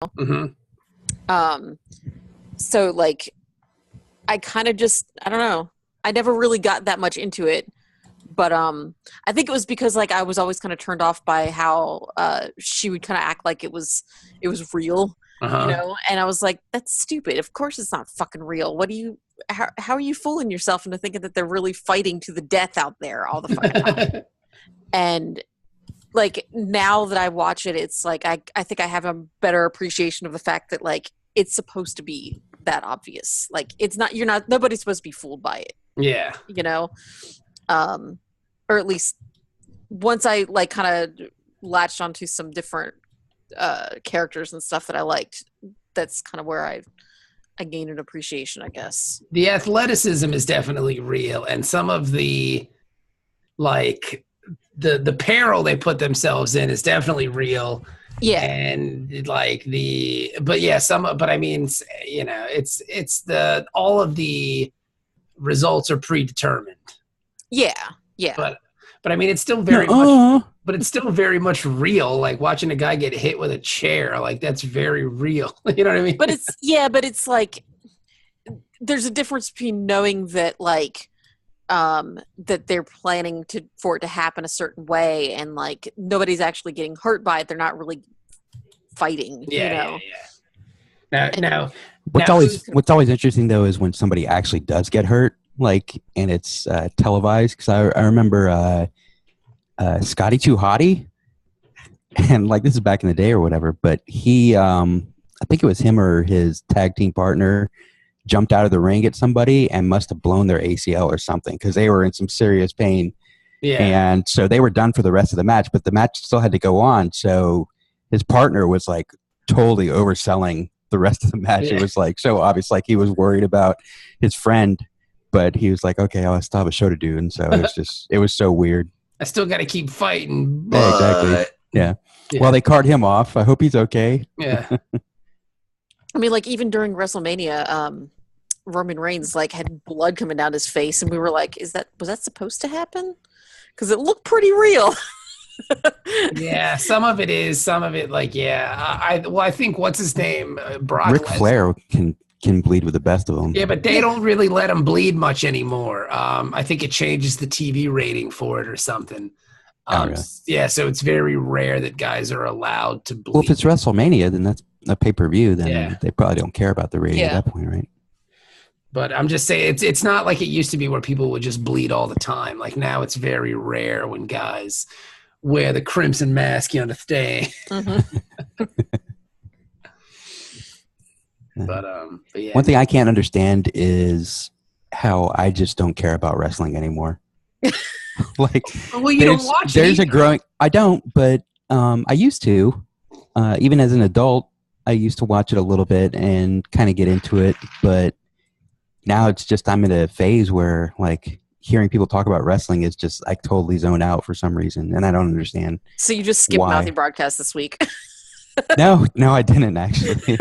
Mm-hmm. So like I kind of just, I don't know, I never really got that much into it, but I think it was because like I was always kind of turned off by how she would kind of act like it was real, Uh-huh. and I was like, that's stupid. Of course it's not fucking real. What do you, how are you fooling yourself into thinking that they're really fighting to the death out there all the fucking time? And like now that I watch it, it's like I think I have a better appreciation of the fact that like it's supposed to be that obvious. Like it's not, nobody's supposed to be fooled by it. Yeah. Or at least once I like kind of latched onto some different characters and stuff that I liked, that's kind of where I gained an appreciation, I guess. The athleticism is definitely real, and some of the like the peril they put themselves in is definitely real. Yeah. And like but I mean, it's the all of the results are predetermined. Yeah. Yeah. But I mean, it's still very much, but it's still very much real. Like watching a guy get hit with a chair, like that's very real. You know what I mean? But it's like there's a difference between knowing that like that they're planning for it to happen a certain way, and like nobody's actually getting hurt by it. They're not really fighting. Yeah. Now, what's always interesting though is when somebody actually does get hurt, like, and it's televised. Because I remember Scotty Too Hottie, and like this is back in the day or whatever. But he, I think it was him or his tag team partner, jumped out of the ring at somebody and must have blown their ACL or something because they were in some serious pain. Yeah. And so they were done for the rest of the match, but the match still had to go on. So his partner was like totally overselling the rest of the match. Yeah. It was like so obvious, like he was worried about his friend, but he was like, okay, I still have a show to do. And so it was just, it was so weird. I still got to keep fighting. But... Yeah, exactly. Yeah. Well, they cart him off. I hope he's okay. Yeah. I mean, like even during WrestleMania, Roman Reigns like had blood coming down his face, and we were like, was that supposed to happen? Because it looked pretty real. Yeah, some of it is, some of it like, yeah. I think what's his name, Brock Ric Lesnar. Flair can bleed with the best of them. Yeah, but they don't really let him bleed much anymore. I think it changes the TV rating for it or something. Really? Yeah, so it's very rare that guys are allowed to bleed. Well, if it's WrestleMania, then that's a pay-per-view. Then they probably don't care about the rating at that point, right? But I'm just saying, it's not like it used to be where people would just bleed all the time. Like now it's very rare when guys wear the crimson mask, to stay. Mm-hmm. But yeah. One thing I can't understand is how I just don't care about wrestling anymore. Like, well, you don't watch it. There's a growing. I don't, but I used to. Even as an adult, I used to watch it a little bit and kind of get into it. But now it's just I'm in a phase where like hearing people talk about wrestling is just I totally zone out for some reason, and I don't understand. So you just skipped Mouthy broadcast this week? No, I didn't actually.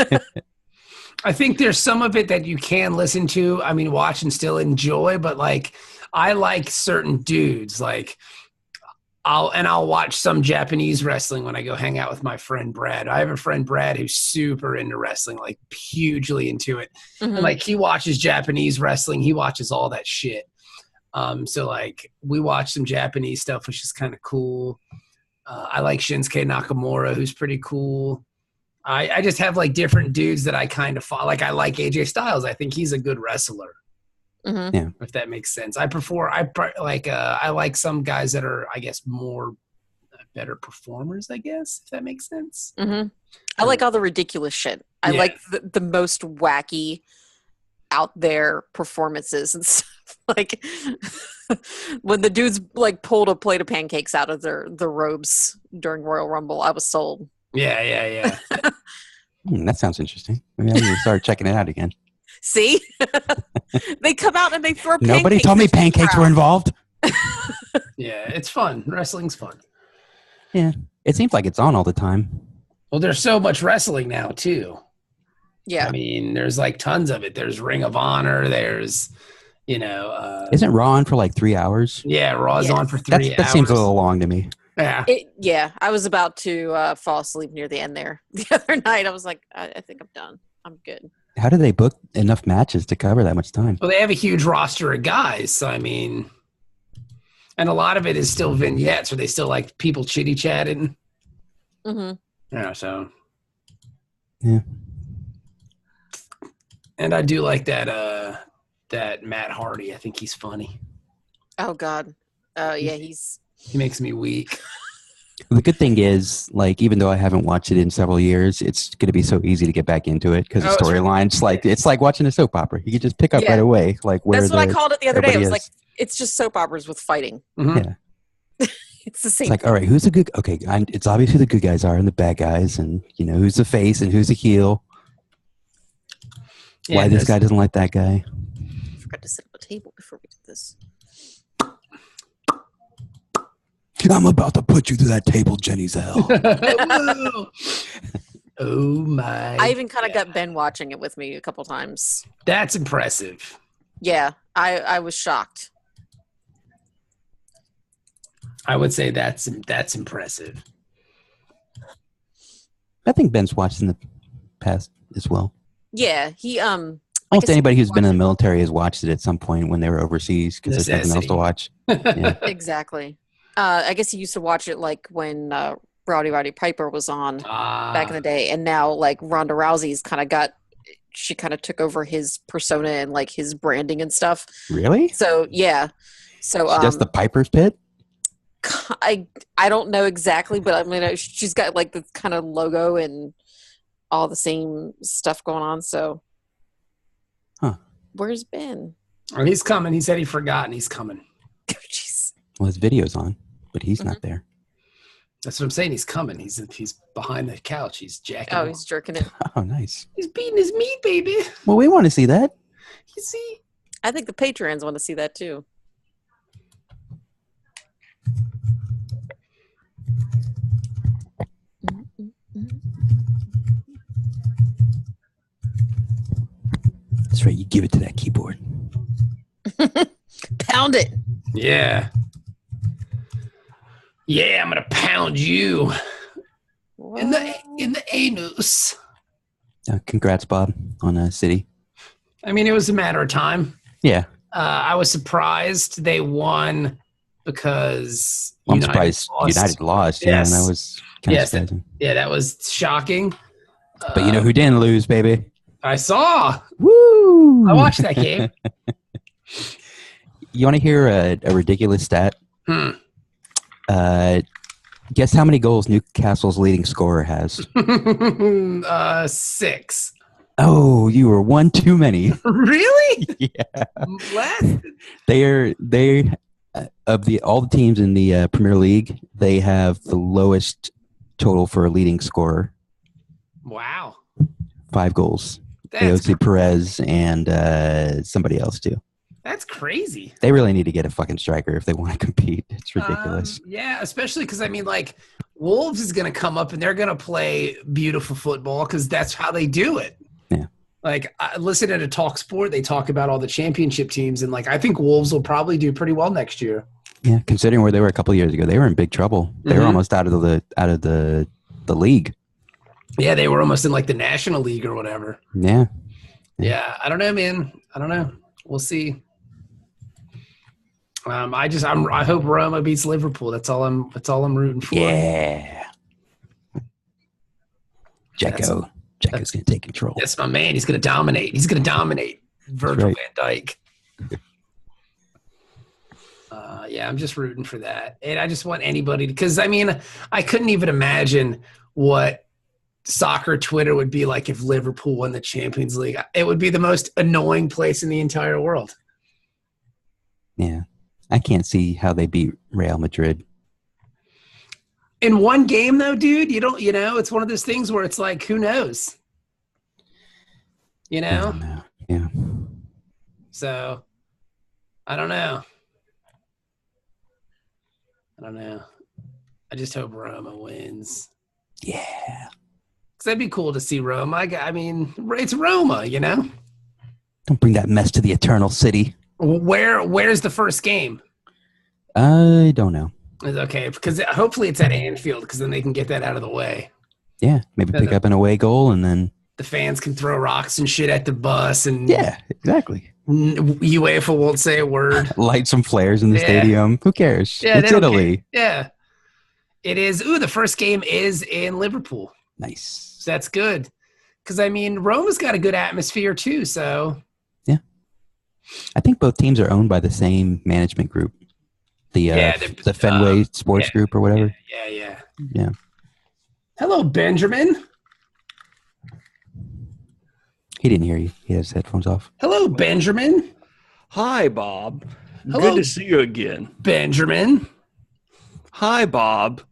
I think there's some of it that you can listen to, I mean, watch and still enjoy, but like I like certain dudes. Like I'll watch some Japanese wrestling when I go hang out with my friend Brad. I have a friend Brad who's super into wrestling, like hugely into it. Mm-hmm. And like he watches Japanese wrestling, he watches all that shit. So like we watch some Japanese stuff, which is kind of cool. I like Shinsuke Nakamura, who's pretty cool. I just have like different dudes that I kind of follow. Like I like AJ Styles. I think he's a good wrestler. Mm-hmm. Yeah. If that makes sense. I like some guys that are, I guess, more better performers, I guess, if that makes sense. Mm-hmm. I like all the ridiculous shit. I like the most wacky out there performances and stuff. Like when the dudes like pulled a plate of pancakes out of their robes during Royal Rumble, I was sold. Yeah. That sounds interesting. Maybe I need to start checking it out again. See? They come out and they throw pancakes. Nobody told me pancakes were involved. Yeah, it's fun. Wrestling's fun. Yeah. It seems like it's on all the time. Well, there's so much wrestling now, too. Yeah. I mean, there's like tons of it. There's Ring of Honor. There's, Isn't Raw on for like 3 hours? Yeah, Raw's on for 3 hours. That seems a little long to me. Yeah. I was about to fall asleep near the end there the other night. I was like, I think I'm done. I'm good. How do they book enough matches to cover that much time? Well, they have a huge roster of guys. So, I mean, and a lot of it is still vignettes where they still like people chitty chatting. Mm-hmm. Yeah. So. Yeah. And I do like that Matt Hardy. I think he's funny. Oh God. Yeah, he makes me weak. The good thing is, like, even though I haven't watched it in several years, it's going to be so easy to get back into it because the storyline's like it's like watching a soap opera. You can just pick up right away. Like where that's what I called it the other day. I was like, it's just soap operas with fighting. Mm-hmm. Yeah, it's the same. It's like, all right, who's the good? Okay, it's obvious who the good guys are and the bad guys, and you know who's the face and who's the heel. Yeah, why this guy doesn't like that guy? I forgot to sit at the table before we did this. I'm about to put you through that table, Jenny Zell. Oh my! I even kind of got Ben watching it with me a couple times. That's impressive. Yeah, I was shocked. I would say that's impressive. I think Ben's watched in the past as well. Yeah, he almost anybody who's been in the military has watched it at some point when they were overseas because there's nothing else to watch. Yeah. Exactly. I guess he used to watch it like when Roddy Piper was on back in the day, and now like Ronda Rousey's she kind of took over his persona and like his branding and stuff. Really? So yeah. So she does the Piper's Pit? I don't know exactly, but I mean she's got like the kind of logo and all the same stuff going on. So, where's Ben? Oh, he's coming. He said he forgot, and he's coming. Jeez. Well, his video's on, but he's not there. That's what I'm saying. He's coming. He's behind the couch. He's jacking. Oh, he's jerking it. Oh, nice. He's beating his meat, baby. Well, we want to see that. You see? I think the patrons want to see that too. That's right. You give it to that keyboard. Pound it. Yeah. Yeah, I'm gonna pound you in the anus. Congrats, Bob, on City. I mean, it was a matter of time. Yeah. I was surprised they won because I'm surprised United lost. Yes. Yeah, that was kind of surprising. Yeah, that was shocking. But you know who didn't lose, baby? I saw. Woo! I watched that game. You want to hear a ridiculous stat? Guess how many goals Newcastle's leading scorer has? 6. Oh, you were one too many. Really? Yeah. What? They of all the teams in the Premier League, they have the lowest total for a leading scorer. Wow. 5 goals. That's Aosi Perez and somebody else too. That's crazy. They really need to get a fucking striker if they want to compete. It's ridiculous. Yeah, especially because, I mean, like, Wolves is going to come up and they're going to play beautiful football because that's how they do it. Yeah. Like, I listen to Talk Sport. They talk about all the championship teams, and, like, I think Wolves will probably do pretty well next year. Yeah, considering where they were a couple of years ago, they were in big trouble. They were almost out of the league. Yeah, they were almost in, like, the National League or whatever. Yeah. Yeah, I don't know, man. I don't know. We'll see. I hope Roma beats Liverpool. That's all I'm rooting for. Yeah. Jacko's going to take control. That's my man. He's going to dominate. He's going to dominate Virgil van Dijk. Yeah, I'm just rooting for that. And I just want anybody because, I mean, I couldn't even imagine what soccer Twitter would be like if Liverpool won the Champions League. It would be the most annoying place in the entire world. Yeah. I can't see how they beat Real Madrid. In one game, though, dude, it's one of those things where it's like, who knows? You know? Yeah. So, I don't know. I just hope Roma wins. Yeah. Because that'd be cool to see Roma. I mean, it's Roma, you know? Don't bring that mess to the Eternal City. Where's the first game? I don't know. Okay, because hopefully it's at Anfield, because then they can get that out of the way. Yeah, maybe pick up an away goal and then the fans can throw rocks and shit at the bus, and yeah, exactly. UEFA won't say a word. Light some flares in the stadium. Who cares? Yeah, it's Italy. Yeah, it is. Ooh, the first game is in Liverpool. Nice. So that's good, because I mean Roma's got a good atmosphere too. So yeah, I think both teams are owned by the same management group. The Fenway Sports Group or whatever. Yeah. Hello, Benjamin. He didn't hear you. He has his headphones off. Hello, Benjamin. Hi, Bob. Hello, good to see you again. Benjamin. Hi, Bob.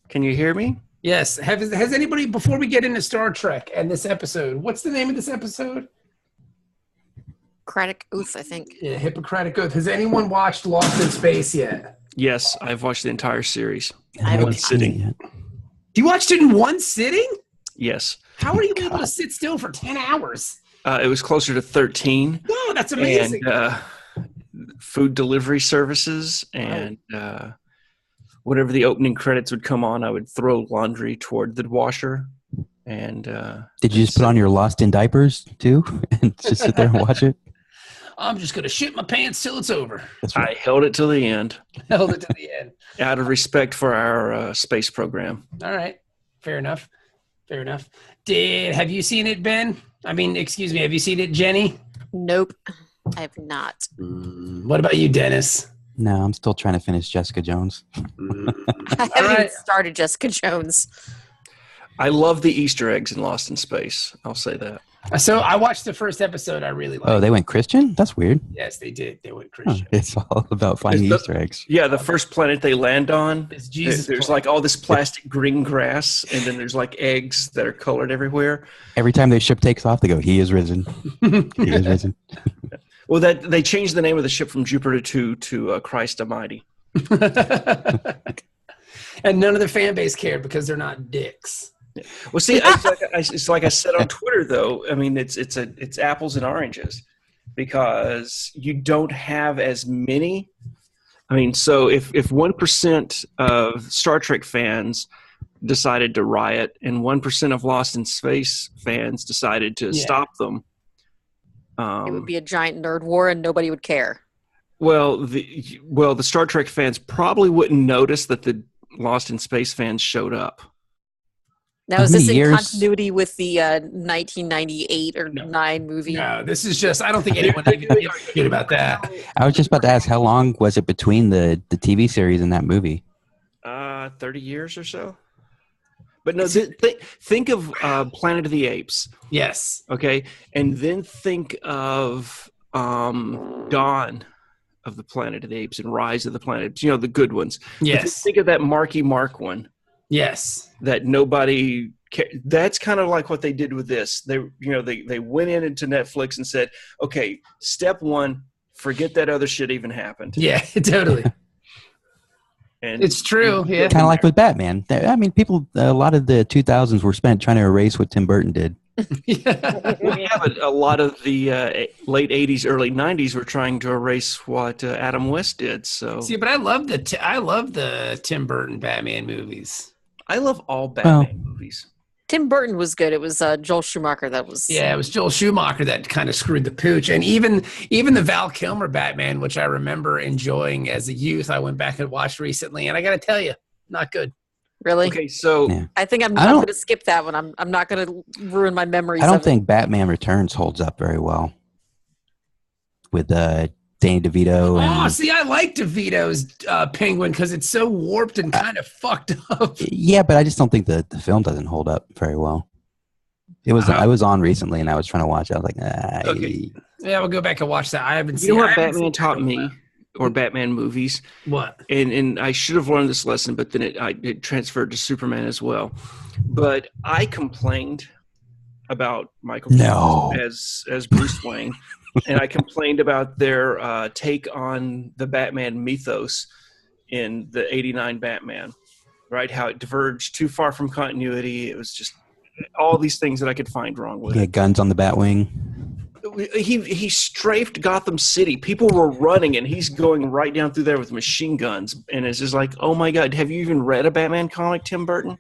Can you hear me? Yes. Has anybody, before we get into Star Trek and this episode, what's the name of this episode? Hippocratic Oath, I think. Yeah, Hippocratic Oath. Has anyone watched Lost in Space yet? Yes, I've watched the entire series. I haven't sitting. Yet. You watched it in one sitting? Yes. How are you able to sit still for 10 hours? It was closer to 13. Whoa, that's amazing. And food delivery services and whenever the opening credits would come on, I would throw laundry toward the washer. And did you just put on your Lost in diapers too and just sit there and watch it? I'm just going to shit my pants till it's over. That's right. I held it till the end. Held it to the end. Out of respect for our space program. All right. Fair enough. Have you seen it, Ben? I mean, excuse me. Have you seen it, Jenny? Nope. I have not. What about you, Dennis? No, I'm still trying to finish Jessica Jones. I haven't even started Jessica Jones. I love the Easter eggs in Lost in Space. I'll say that. So I watched the first episode. I really liked it. Oh, they went Christian? That's weird. Yes, they did. They went Christian. It's all about finding Easter eggs. Yeah, the first planet they land on, It's Jesus. there's like all this plastic green grass, and then there's like eggs that are colored everywhere. Every time their ship takes off, they go, "He is risen. He is risen." Well, that they changed the name of the ship from Jupiter to Christ Almighty. And none of the fan base cared because they're not dicks. Well, see, it's like I said on Twitter, though. I mean, it's apples and oranges because you don't have as many. I mean, so if 1% of Star Trek fans decided to riot and 1% of Lost in Space fans decided to stop them, it would be a giant nerd war and nobody would care. Well, the Star Trek fans probably wouldn't notice that the Lost in Space fans showed up. Now, is this in continuity with the 1998 or 9 movie? No, this is just, I don't think anyone even gives a shit about that. I was just about to ask, how long was it between the TV series and that movie? 30 years or so. But no, think of Planet of the Apes. Yes. Okay. And then think of Dawn of the Planet of the Apes and Rise of the Planet of the Apes, you know, the good ones. Yes. Think of that Marky Mark one. Yes. That nobody that's kind of like what they did with this. They went into Netflix and said, okay, step one, forget that other shit even happened. Yeah, totally. And it's true. Yeah. Kind of like with Batman. I mean, a lot of the 2000s were spent trying to erase what Tim Burton did. But a lot of the late 80s, early 90s were trying to erase what Adam West did. So see, but I love the Tim Burton Batman movies. I love all Batman movies. Tim Burton was good. It was Joel Schumacher that was. Yeah, it was Joel Schumacher that kind of screwed the pooch. And even the Val Kilmer Batman, which I remember enjoying as a youth, I went back and watched recently, and I got to tell you, not good. Really? Okay, so I think I'm going to skip that one. I'm not going to ruin my memories. I don't think Batman Returns holds up very well with Danny DeVito. Oh, see, I like DeVito's Penguin because it's so warped and kind of fucked up. Yeah, but I just don't think the film doesn't hold up very well. I was on recently and I was trying to watch it. I was like, okay. Yeah, we'll go back and watch that. I haven't seen. You know what Batman taught me, or Batman movies? What? And I should have learned this lesson, but then it transferred to Superman as well. But I complained about Michael Keaton as Bruce Wayne. And I complained about their take on the Batman mythos in the 89 Batman, right? How it diverged too far from continuity. It was just all these things that I could find wrong with it. Guns on the Batwing. he strafed Gotham City. People were running, and he's going right down through there with machine guns. And it's just like, oh my God, have you even read a Batman comic, Tim Burton?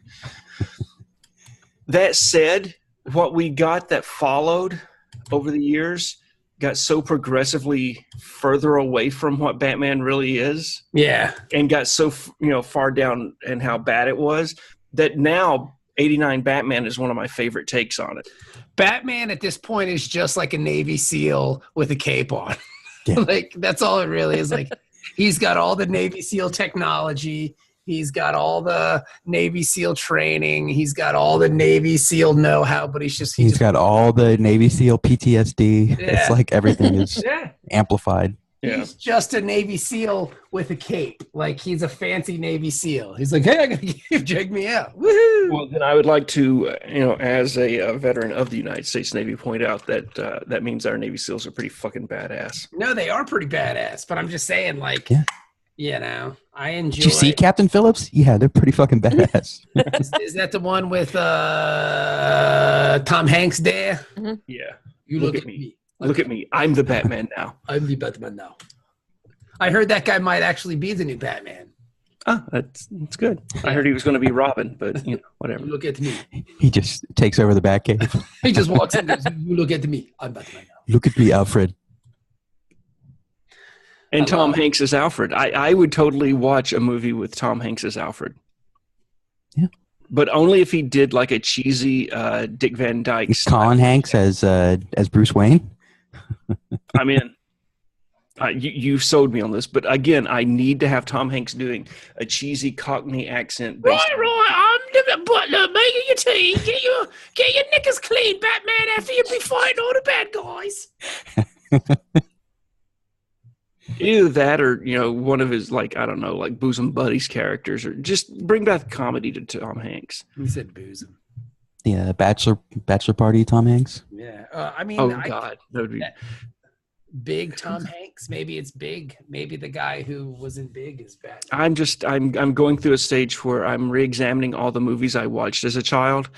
That said, what we got that followed over the years got so progressively further away from what Batman really is. Yeah. And got so far down and how bad it was that now 89 Batman is one of my favorite takes on it. Batman at this point is just like a Navy SEAL with a cape on. Yeah. Like, that's all it really is. Like, he's got all the Navy SEAL technology. He's got all the Navy SEAL training. He's got all the Navy SEAL know-how, but he's got all the Navy SEAL PTSD. Yeah. It's like everything is amplified. Yeah. He's just a Navy SEAL with a cape. Like, he's a fancy Navy SEAL. He's like, hey, I gotta check me out. Woohoo! Well, then I would like to, as a veteran of the United States Navy, point out that that means our Navy SEALs are pretty fucking badass. No, they are pretty badass, but I'm just saying, like, I enjoy. Did you see Captain Phillips? Yeah, they're pretty fucking badass. Is that the one with Tom Hanks there? Mm-hmm. Yeah. You look at me. Look at me. I'm the Batman now. I'm the Batman now. I heard that guy might actually be the new Batman. Oh, that's good. I heard he was going to be Robin, but whatever. You look at me. He just takes over the Batcave. He just walks in and goes, you look at me. I'm Batman now. Look at me, Alfred. And Tom Hanks as Alfred. I would totally watch a movie with Tom Hanks as Alfred. Yeah. But only if he did like a cheesy Dick Van Dyke. Colin Hanks as Bruce Wayne. I'm in. You sold me on this, but again, I need to have Tom Hanks doing a cheesy Cockney accent. Right. I'm the butler making your tea. Get your knickers clean, Batman, after you be fighting all the bad guys. Either that or, one of his, like bosom buddies characters, or just bring back comedy to Tom Hanks. Who said bosom? The bachelor party, Tom Hanks. Yeah. God. That would be... Big Tom Hanks. Maybe it's Big. Maybe the guy who was in Big is bad. I'm going through a stage where I'm re-examining all the movies I watched as a child,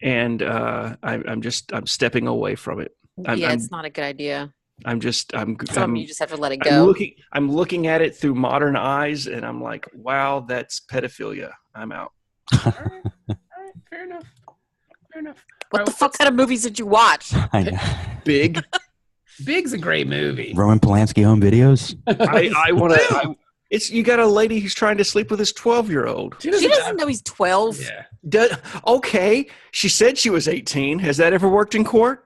and I'm stepping away from it. It's not a good idea. You just have to let it go. I'm looking at it through modern eyes, and I'm like, wow, that's pedophilia. I'm out. All right. Fair enough. What the fuck kind of movies did you watch? I know. Big. Big's a great movie. Roman Polanski home videos. I want to. You got a lady who's trying to sleep with his 12-year-old. She doesn't know he's 12. Yeah. Okay. She said she was 18. Has that ever worked in court?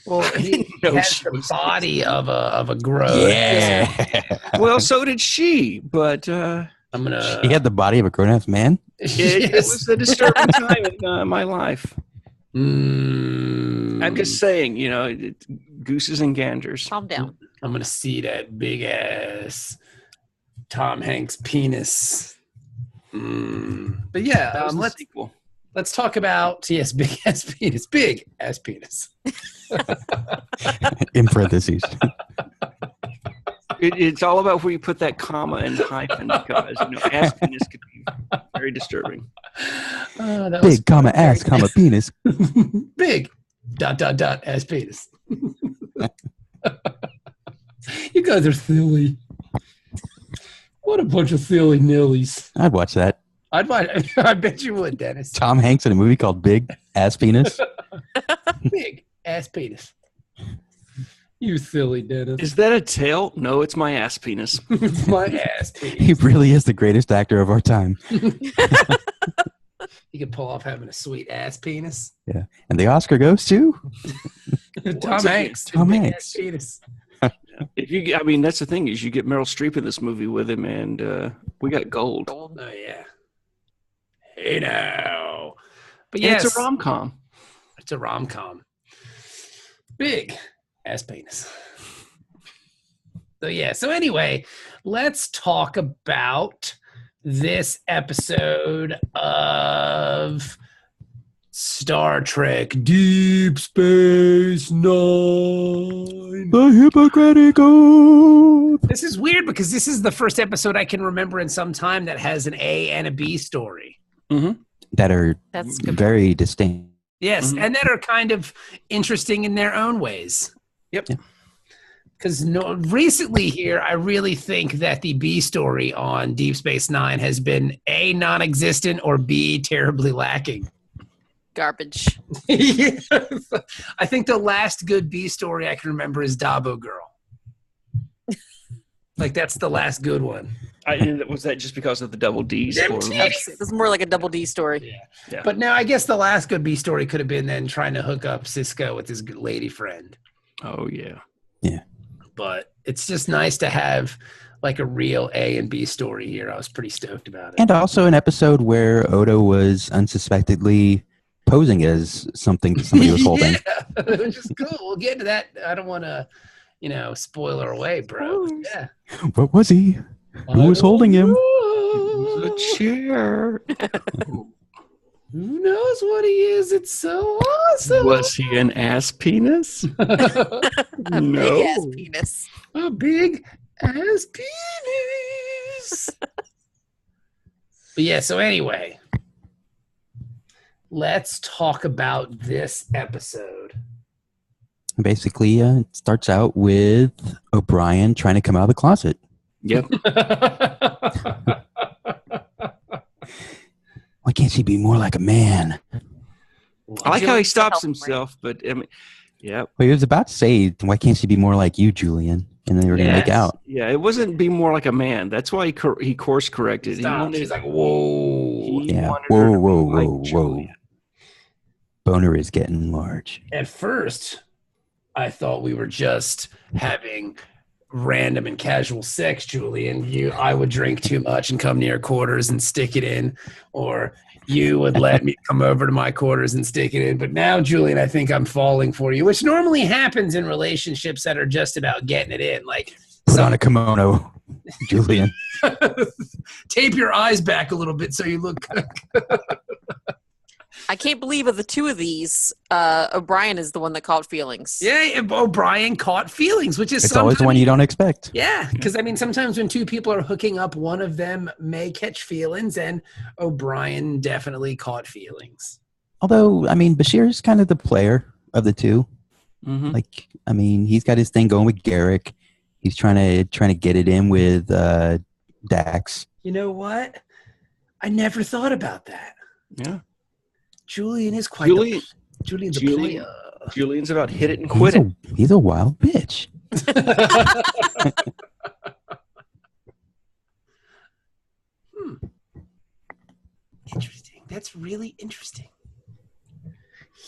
Well, he has the body of a grown. Yeah. Well, so did she, but She had the body of a grown-ass man. It was a disturbing time in my life. I'm just saying, gooses and ganders. Calm down. I'm gonna see that big ass Tom Hanks penis. But yeah, let's talk about big ass penis. Big ass penis. In parentheses. It's all about where you put that comma and hyphen, because ass penis could be very disturbing. Big comma ass comma penis. Big ... ass penis. You guys are silly. What a bunch of silly nillies. I'd watch that. I bet you would, Dennis. Tom Hanks in a movie called Big Ass Penis. Big ass penis. You silly Dennis. Is that a tail? No, it's my ass penis. It's my ass penis. He really is the greatest actor of our time. He can pull off having a sweet ass penis. Yeah. And the Oscar goes to Tom Hanks. Tom Big Hanks. ass penis. That's the thing, is you get Meryl Streep in this movie with him, and we got gold. Oh yeah. Hey now. But yeah, yes, it's a rom-com. It's a rom-com. Big ass penis. So anyway, let's talk about this episode of Star Trek Deep Space Nine. The Hippocratic Oath. This is weird because this is the first episode I can remember in some time that has an A and a B story. Mm-hmm. That are very distinct. Yes, and that are kind of interesting in their own ways. Yep. Because recently here, I really think that the B story on Deep Space Nine has been A, non-existent, or B, terribly lacking. Garbage. Yeah. I think the last good B story I can remember is Dabo Girl. Like, that's the last good one. Was that just because of the double D's? This is more like a double D story. Yeah. But now I guess the last good B story could have been then trying to hook up Cisco with his lady friend. Oh, yeah. Yeah. But it's just nice to have like a real A and B story here. I was pretty stoked about it. And also an episode where Odo was unsuspectedly posing as something somebody was holding. Yeah, which is cool. We'll get to that. I don't want to, spoiler away, bro. Yeah. What was he? Who was holding him? The chair. Who knows what he is? It's so awesome. Was he an ass penis? A No. big ass penis. A big ass penis. But yeah, so anyway, let's talk about this episode. Basically, it starts out with O'Brien trying to come out of the closet. Yep. Why can't she be more like a man? I like how he stops Help him, right? himself, but I mean, yeah. Well, he was about to say, why can't she be more like you, Julian? And then they were going to make out. Yeah, it wasn't be more like a man. That's why he course corrected. Stop. She's like, whoa. Yeah. wanted her to Whoa, be whoa, like whoa. Julian. Boner is getting large. At first, I thought we were just having random and casual sex, Julian. I would drink too much and come to your quarters and stick it in, or you would let me come over to my quarters and stick it in. But now, Julian, I think I'm falling for you, which normally happens in relationships that are just about getting it in. Like, Put on a kimono, Julian. tape your eyes back a little bit so you look good. I can't believe of the two of these, O'Brien is the one that caught feelings. Yeah, O'Brien caught feelings, which is It's always the one you don't expect. Yeah, because I mean, sometimes when two people are hooking up, one of them may catch feelings, and O'Brien definitely caught feelings. Although, I mean, Bashir's kind of the player of the two. Mm-hmm. Like, I mean, he's got his thing going with Garrick. He's trying to get it in with Dax. You know what? I never thought about that. Yeah. Julian is quite Julian's a Julian. player. Julian's about hit it and quit it. He's a wild bitch. Interesting. That's really interesting.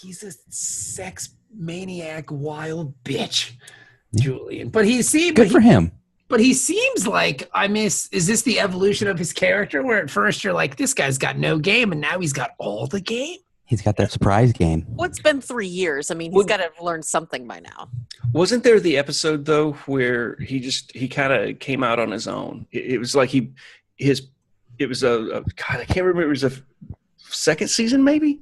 He's a sex maniac, wild bitch, Julian. But Good for him. But he seems like, is this the evolution of his character where at first you're like, this guy's got no game and now he's got all the game? He's got that surprise game. Well, it's been 3 years. I mean, he's got to have learned something by now. Wasn't there the episode though where he kind of came out on his own? It was like God, I can't remember. It was a second season maybe.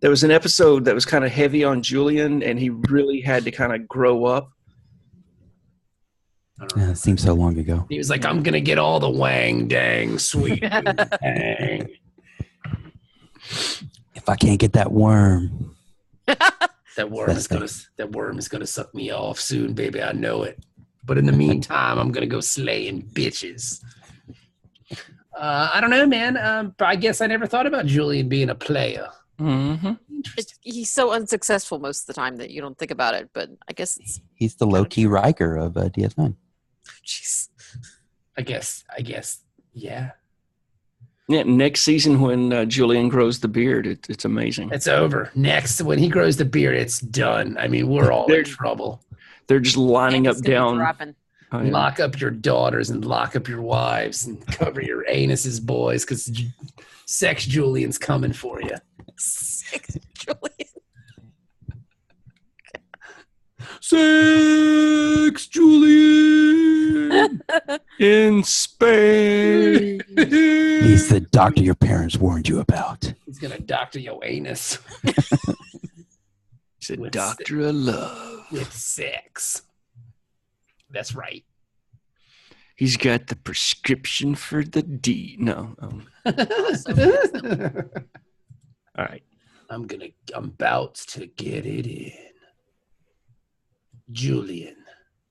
There was an episode that was kind of heavy on Julian, and he really had to kind of grow up. It seems so long ago. He was like, I'm going to get all the wang dang sweet dang. If I can't get that worm. That worm is gonna suck me off soon, baby. I know it. But in the meantime, I'm gonna go slaying bitches. I don't know, man. But I guess I never thought about Julian being a player. Mm-hmm. He's so unsuccessful most of the time that you don't think about it. But I guess He's the low-key Riker of DS9. Jeez. I guess, yeah. Yeah, next season when Julian grows the beard, it's amazing. It's over. Next, when he grows the beard, it's done. I mean, we're all in trouble. They're just lining It's up gonna be down. dropping. Oh, yeah. Lock up your daughters and lock up your wives and cover your anuses, boys, because Sex Julian's coming for you. Sex Julian. Sex Julian In Spain. He's the doctor your parents warned you about. He's gonna doctor your anus He's a With doctor of love. with sex. That's right. He's got the prescription for the D. No. All right. I'm about to get it in. Julian,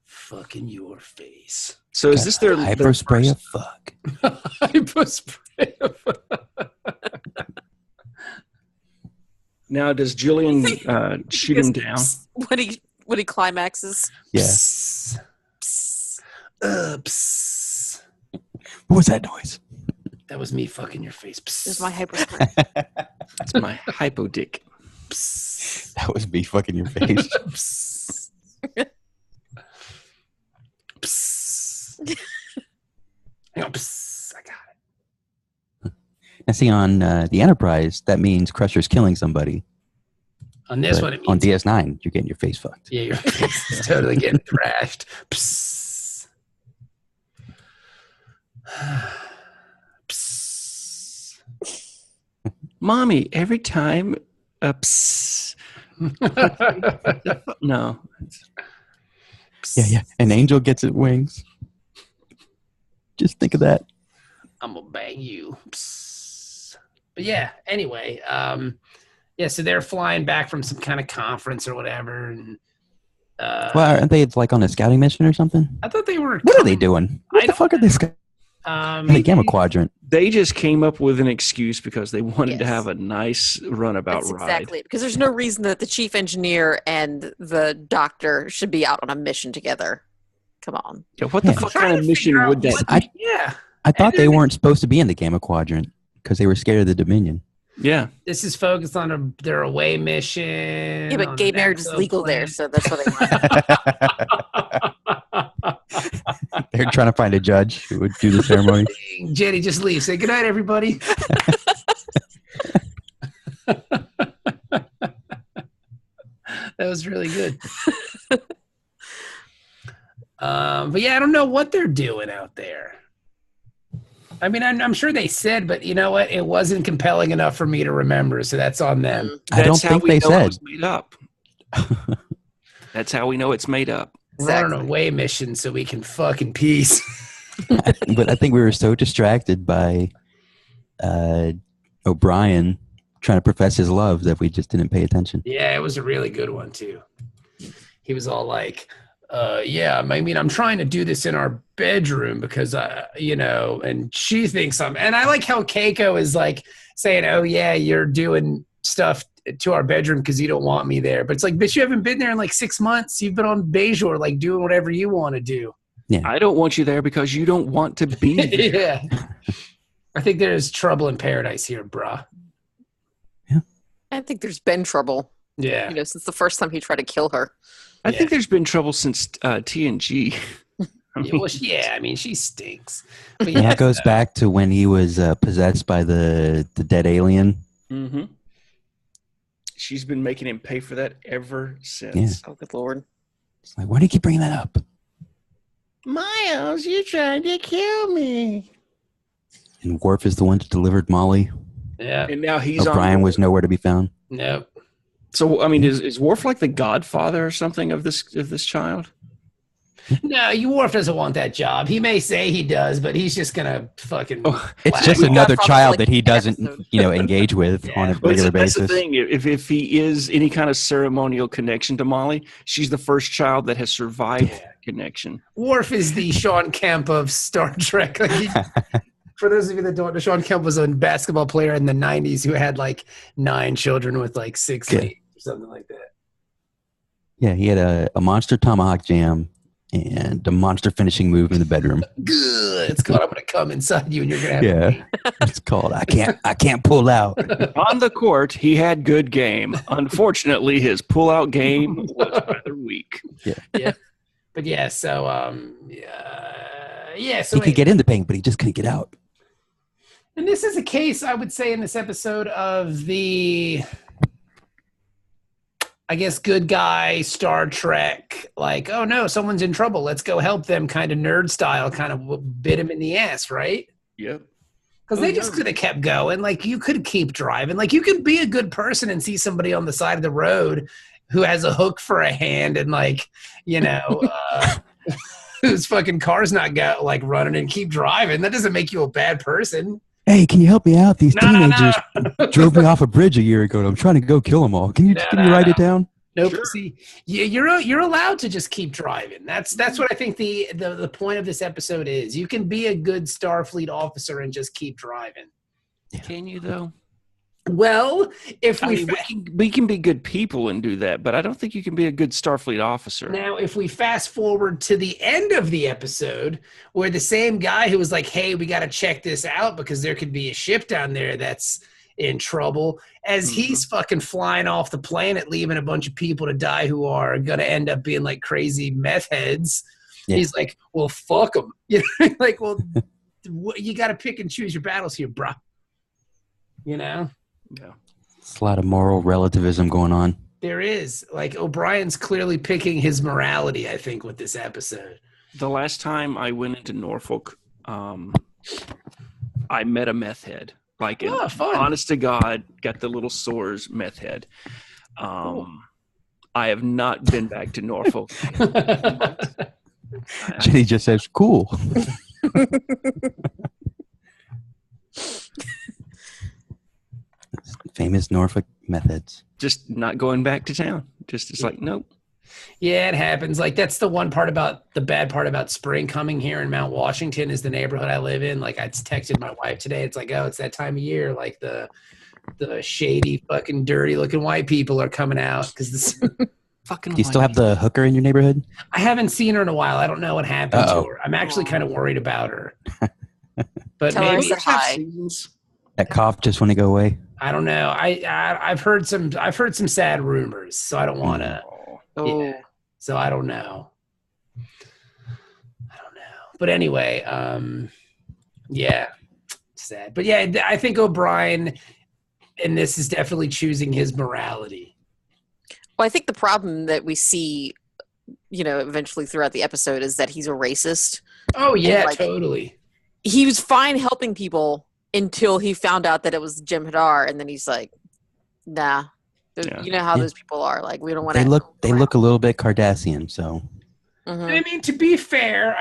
fucking your face. So is this their hyper spray of fuck? Hyper spray of fuck. Now, does Julian shoot him down? When he climaxes. Yeah. Psst. Psst. Psst. What was that noise? That was me fucking your face. Psst. This is my hyper spray. That's my hypo dick. Psst. That was me fucking your face. Psst. Psst. Hang on. Psst. I got it. Now, see, on the Enterprise, that means Crusher's killing somebody. On this But one, it means on DS9, you're getting your face fucked. yeah, your face is totally getting thrashed. Psst. Psst. Mommy, every time psst. No. Yeah. An angel gets its wings. Just think of that. I'm gonna bang you. Psst. But yeah, anyway, so they're flying back from some kind of conference or whatever, and Well, aren't they like on a scouting mission or something? I thought they were. What are they doing? What the fuck are they scouting? In the Gamma Quadrant. They just came up with an excuse because they wanted to Yes. have a nice runabout That's ride. exactly it. Because there's no reason that the chief engineer and the doctor should be out on a mission together. Come on. Yeah, what the fuck kind of mission would that be? I thought they weren't supposed to be in the Gamma Quadrant because they were scared of the Dominion. Yeah. This is focused on their away mission. Yeah, but gay marriage is legal there, so that's what they want. They're trying to find a judge who would do the ceremony. Jenny, just leave. Say goodnight, everybody. That was really good. But yeah, I don't know what they're doing out there. I mean, I'm sure they said, but you know what? It wasn't compelling enough for me to remember, so that's on them. I don't think they said. It was made up. That's how we know it's made up. We're on an away mission so we can fuck in peace. But I think we were so distracted by O'Brien trying to profess his love that we just didn't pay attention. Yeah, it was a really good one, too. He was all like, yeah, I mean, I'm trying to do this in our bedroom because, and she thinks and I like how Keiko is like saying, oh, yeah, you're doing stuff to our bedroom because you don't want me there. But it's like, bitch, you haven't been there in like 6 months. You've been on Bejor, like doing whatever you want to do. Yeah. I don't want you there because you don't want to be there. Yeah. I think there's trouble in paradise here, bruh. Yeah. I think there's been trouble. Yeah. Since the first time he tried to kill her. I think there's been trouble since TNG. I mean, she stinks. But Yeah, it goes back to when he was possessed by the dead alien. Mm-hmm. She's been making him pay for that ever since. Yeah. Oh, good Lord. It's like, why do you keep bringing that up? Miles, you tried to kill me. And Worf is the one that delivered Molly. Yeah. And now he's O'Brien was nowhere to be found. Nope. So, I mean, is Worf like the godfather or something of this child? No, Worf doesn't want that job. He may say he does, but he's just gonna fucking. It's just We another got child probably that he doesn't, episode. engage with on a But regular that's basis. the thing. If he is any kind of ceremonial connection to Molly, she's the first child that has survived that connection. Worf is the Sean Kemp of Star Trek. For those of you that don't know, Sean Kemp was a basketball player in the 90s who had like 9 children with like 6 Yeah. or something like that. Yeah, he had a monster tomahawk jam and a monster finishing move in the bedroom. Good. It's called I'm gonna come inside you and you're gonna have Yeah, it's called I can't pull out. On the court, he had good game. Unfortunately, his pull-out game was rather weak. But yeah, so so He could get in the paint, but he just couldn't get out. and this is a case I would say in this episode of the I guess good guy Star Trek, like, oh no, someone's in trouble, let's go help them, kind of nerd style, kind of bit him in the ass, right? Yep. Because they just could have kept going. Like, you could keep driving. Like, you could be a good person and see somebody on the side of the road who has a hook for a hand and, like, whose fucking car's not running and keep driving. That doesn't make you a bad person. Hey, can you help me out? These No. teenagers drove me off a bridge a year ago, and I'm trying to go kill them all. Can you write it down? Nope. Sure. See, you're allowed to just keep driving. That's what I think the point of this episode is. You can be a good Starfleet officer and just keep driving. Can you though? Well, if we can be good people and do that, but I don't think you can be a good Starfleet officer. Now, if we fast forward to the end of the episode, where the same guy who was like, "Hey, we got to check this out because there could be a ship down there that's in trouble," as he's fucking flying off the planet, leaving a bunch of people to die who are gonna end up being like crazy meth heads. Yeah. He's like, "Well, fuck them." You know, like, well, you got to pick and choose your battles here, bro. You know. Yeah. It's a lot of moral relativism going on. There is. Like, O'Brien's clearly picking his morality, I think, with this episode. The last time I went into Norfolk, I met a meth head. Like, honest to God, got the little sores meth head. Cool. I have not been back to Norfolk. Jenny just says, cool. Famous Norfolk methods. Just not going back to town. It's like, nope. Yeah, it happens. Like, that's the one part about the bad part about spring coming here in Mount Washington is the neighborhood I live in. Like, I texted my wife today. It's like, oh, it's that time of year. Like, the shady, fucking dirty looking white people are coming out because this fucking. Do you still have the hooker in your neighborhood? I haven't seen her in a while. I don't know what happened to her. I'm actually kind of worried about her. But tell maybe her hi. That cough just want to go away. I don't know. I've heard some sad rumors, so I don't want to. Yeah, so I don't know. But anyway, yeah, sad. But yeah, I think O'Brien in this is definitely choosing his morality. Well, I think the problem that we see, eventually throughout the episode is that he's a racist. Oh yeah, totally. He was fine helping people until he found out that it was Gem Hadar, and then he's like, nah. Yeah. You know how those people are. Like, we don't want to. They look a little bit Cardassian, so. Mm-hmm. I mean, to be fair,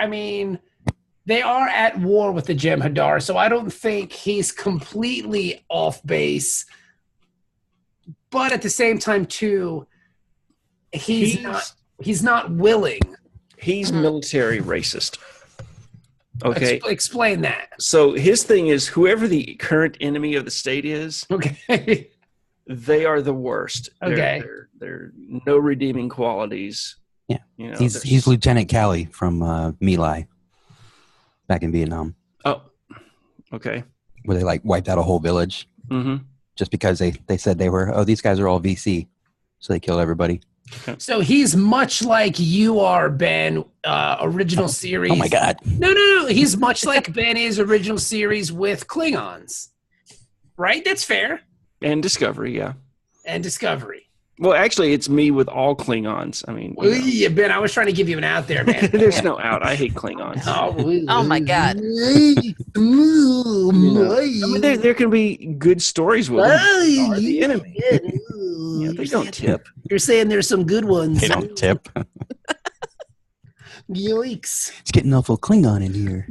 they are at war with the Gem Hadar, so I don't think he's completely off base. But at the same time, too, he's not willing. He's military racist. Okay. Explain that. So his thing is, whoever the current enemy of the state is, okay, they are the worst. Okay. They're no redeeming qualities. Yeah. He's Lieutenant Calley from My Lai back in Vietnam. Oh, okay. Where they wiped out a whole village just because they said these guys are all VC. So they killed everybody. So he's much like you are, Ben, original series. Oh, my God. No. He's much like Ben is original series with Klingons. Right? That's fair. And Discovery, yeah. And Discovery. Well, actually, it's me with all Klingons. Yeah, Ben, I was trying to give you an out there, man. There's no out. I hate Klingons. Oh my God. There can be good stories with them. Are the enemy. Yeah, they don't tip. You're saying there's some good ones. They don't tip. Yikes. It's getting awful Klingon in here.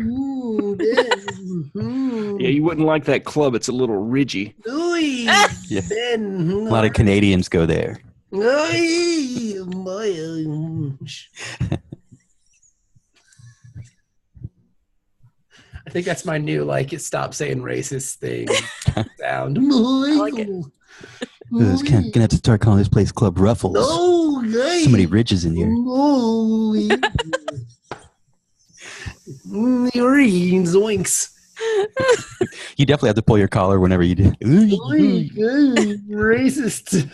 Yeah, you wouldn't like that club. It's a little ridgy. Yeah. A lot of Canadians go there. I think that's my new, stop saying racist thing sound. I like it. Gonna have to start calling this place Club Ruffles. Oh, nice. So many ridges in here. Zoinks. You definitely have to pull your collar whenever you do. Racist.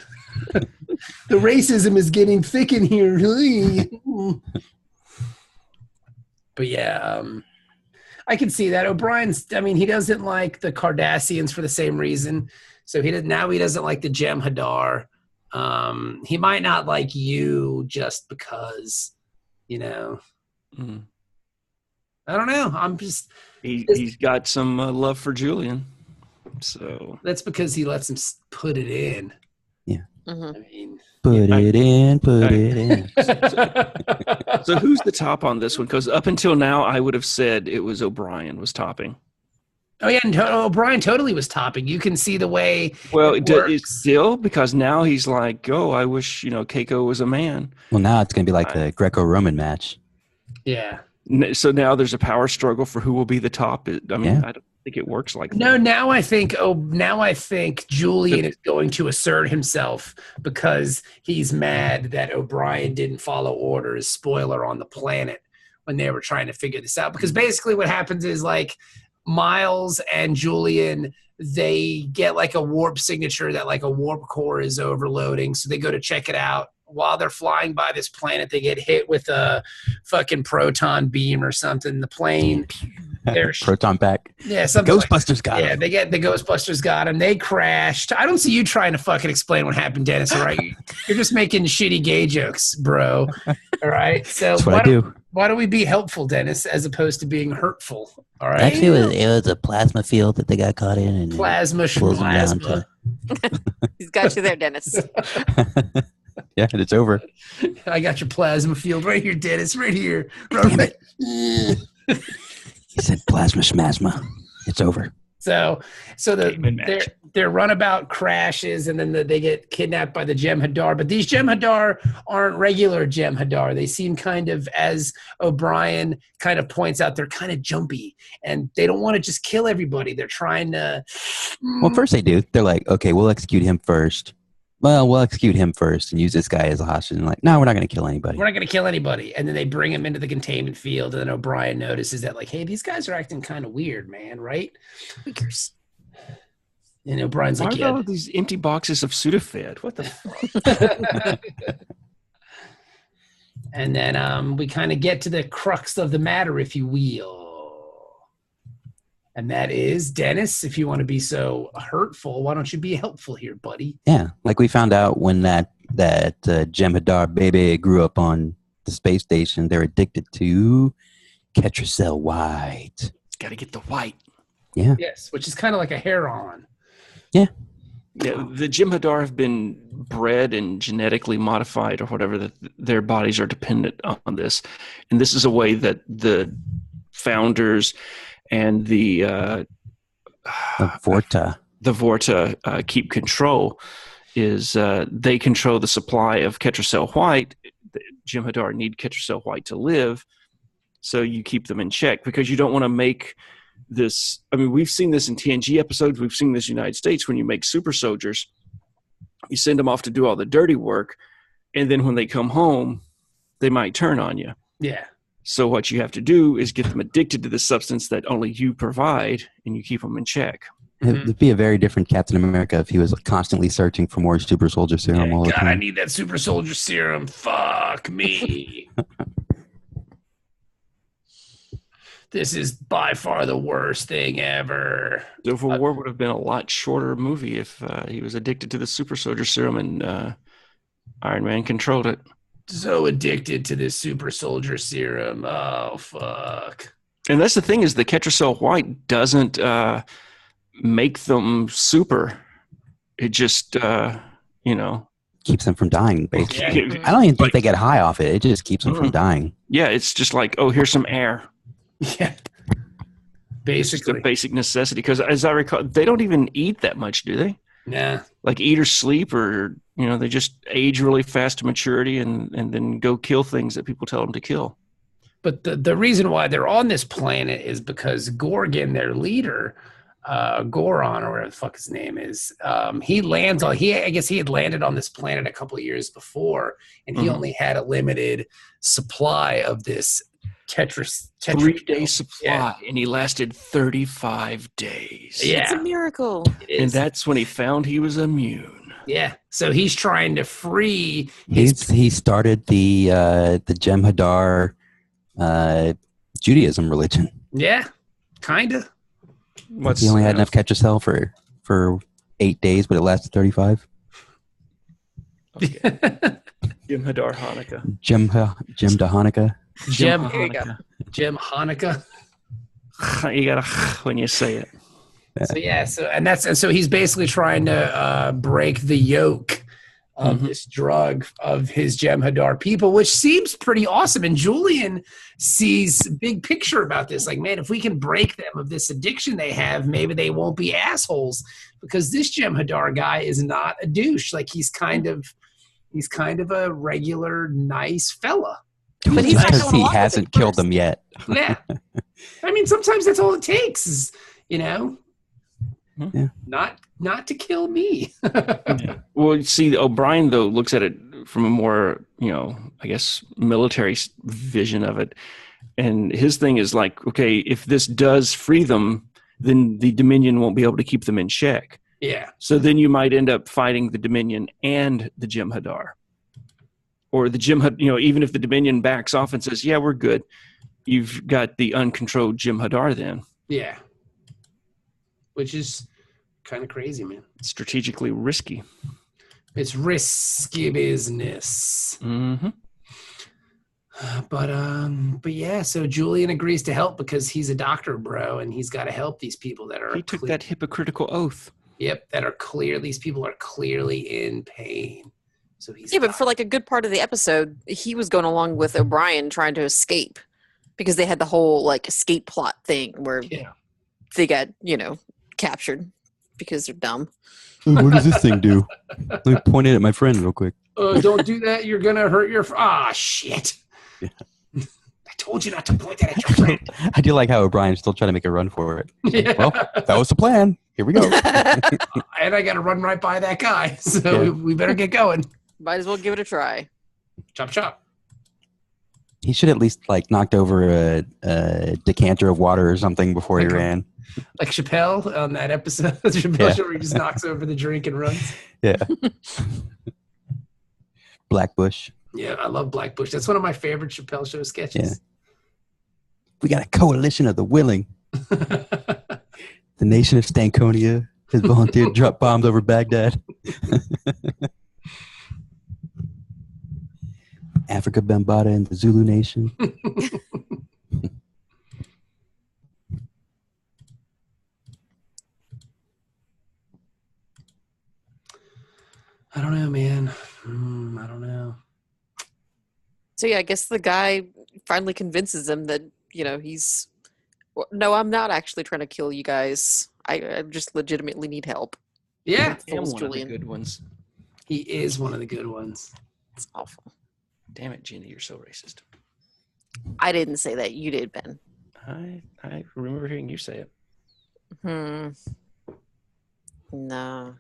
The racism is getting thick in here. But yeah, I can see that. O'Brien's, he doesn't like the Cardassians for the same reason. So he doesn't like the Gem Hadar. He might not like you just because, I don't know. I'm just. He's got some love for Julian. So that's because he lets him put it in. Yeah. Mm-hmm. Put it in. So who's the top on this one? Because up until now, I would have said it was O'Brien was topping. Oh yeah, and O'Brien totally was topping. You can see the way. Well, it's still, because now he's like, "Oh, I wish Keiko was a man." Well, now it's going to be like the Greco-Roman match. Yeah. So now there's a power struggle for who will be the top. I don't think it works like that. No, now I think Julian is going to assert himself because he's mad that O'Brien didn't follow orders. Spoiler on the planet when they were trying to figure this out. Because basically what happens is like Miles and Julian, they get like a warp signature that like a warp core is overloading. So they go to check it out. While they're flying by this planet, they get hit with a fucking proton beam or something. The plane, proton pack. Yeah, something. Ghostbusters got him. Yeah, they get the Ghostbusters got him. They crashed. I don't see you trying to fucking explain what happened, Dennis. All right, you're just making shitty gay jokes, bro. All right, so that's what I do. Why don't we be helpful, Dennis, as opposed to being hurtful? All right. Actually, it was a plasma field that they got caught in, and plasma. He's got you there, Dennis. Yeah, and it's over. I got your plasma field right here, Dennis. Right here. Damn it. He said plasma schmasma. It's over. So their runabout crashes, and then they get kidnapped by the Gem Hadar. But these Gem Hadar aren't regular Gem Hadar. They seem kind of, as O'Brien kind of points out, they're kind of jumpy, and they don't want to just kill everybody. They're trying to. Well, first they do. They're like, okay, we'll execute him first. Well, we'll execute him first and use this guy as a hostage. And like, no, we're not going to kill anybody. We're not going to kill anybody. And then they bring him into the containment field. And then O'Brien notices that, like, hey, these guys are acting kind of weird, man, right? And O'Brien's like, yeah. Why are these empty boxes of Sudafed? What the fuck? And then we kind of get to the crux of the matter, if you will. And that is, Dennis, if you want to be so hurtful, why don't you be helpful here, buddy? Yeah, like we found out when that Gem Hadar baby grew up on the space station, they're addicted to Ketracel White. Got to get the white. Yeah. Yes, which is kind of like a heron. Yeah. Yeah, the Gem Hadar have been bred and genetically modified or whatever, that their bodies are dependent on this. And this is a way that the founders and the Vorta keep control, is they control the supply of Ketracel White. Gem Hadar need Ketracel White to live, so you keep them in check because you don't want to make this. I mean, we've seen this in TNG episodes. We've seen this in the United States when you make super soldiers. You send them off to do all the dirty work, and then when they come home, they might turn on you. Yeah. So what you have to do is get them addicted to the substance that only you provide, and you keep them in check. It'd be a very different Captain America if he was constantly searching for more super soldier serum all the time. I need that super soldier serum. Fuck me. This is by far the worst thing ever. Civil War would have been a lot shorter movie if he was addicted to the super soldier serum and Iron Man controlled it. So addicted to this super soldier serum. Oh, fuck. And that's the thing, is the Ketracel White doesn't make them super. It just, keeps them from dying, basically. Yeah. I don't even think they get high off it. It just keeps them from dying. Yeah, it's just like, oh, here's some air. Yeah. Basically. It's a basic necessity. Because as I recall, they don't even eat that much, do they? Nah. Like eat or sleep, or they just age really fast to maturity and then go kill things that people tell them to kill. But the reason why they're on this planet is because Gorgon, their leader, Goron, or whatever the fuck his name is, I guess he had landed on this planet a couple of years before, and he only had a limited supply of this 3-day supply, and he lasted 35 days. Yeah. It's a miracle. And that's when he found he was immune. Yeah. So he's trying to free He started the Gem Hadar Judaism religion. Yeah. Kinda. He only had enough Ketracel for 8 days, but it lasted 35. Okay. Gem Hadar Hanukkah. Gem da Hanukkah. Gem Hanukkah. You gotta when you say it. So he's basically trying to break the yoke of this drug of his Gem Hadar people, which seems pretty awesome. And Julian sees big picture about this. Like, man, if we can break them of this addiction they have, maybe they won't be assholes, because this Gem Hadar guy is not a douche. Like, he's kind of a regular, nice fella. But he's because not he going along hasn't with it killed first. them yet. Yeah. I mean, sometimes that's all it takes is, Yeah. not to kill me. Yeah. Well, you see, O'Brien, though, looks at it from a more, I guess, military vision of it. And his thing is like, okay, if this does free them, then the Dominion won't be able to keep them in check. Yeah. So then you might end up fighting the Dominion and the Gem Hadar. Or the Gem Hadar, even if the Dominion backs off and says, yeah, we're good, you've got the uncontrolled Gem Hadar then. Yeah. Which is kind of crazy, man. Strategically risky. It's risky business. Mm-hmm. But yeah, so Julian agrees to help because he's a doctor, bro, and he's got to help these people that are. He took that hypocritical oath. Yep, that are clear. These people are clearly in pain. So he's. Yeah, but for like a good part of the episode, he was going along with O'Brien trying to escape because they had the whole like escape plot thing where they got captured because they're dumb. What does this thing do? Let me point it at my friend real quick. Don't do that. You're gonna hurt your. Shit. Yeah. I told you not to point that at your friend. I do like how O'Brien's still trying to make a run for it. Yeah. Well, that was the plan. Here we go. And I got to run right by that guy, so we better get going. Might as well give it a try. Chop chop. He should at least like knocked over a decanter of water or something before he ran. Like Chappelle on that episode, Chappelle show where he just knocks over the drink and runs. Yeah. Blackbush. Yeah, I love Blackbush. That's one of my favorite Chappelle show sketches. Yeah. We got a coalition of the willing. The nation of Stankonia has volunteered to drop bombs over Baghdad. Africa Bambaataa and the Zulu Nation. I don't know, man. I don't know. So yeah, I guess the guy finally convinces him that he's. No, I'm not actually trying to kill you guys. I just legitimately need help. Yeah, And Fools one of the Julian. good ones. he is one of the good ones. It's awful. Damn it, Gina, you're so racist. I didn't say that. You did, Ben. I remember hearing you say it. No.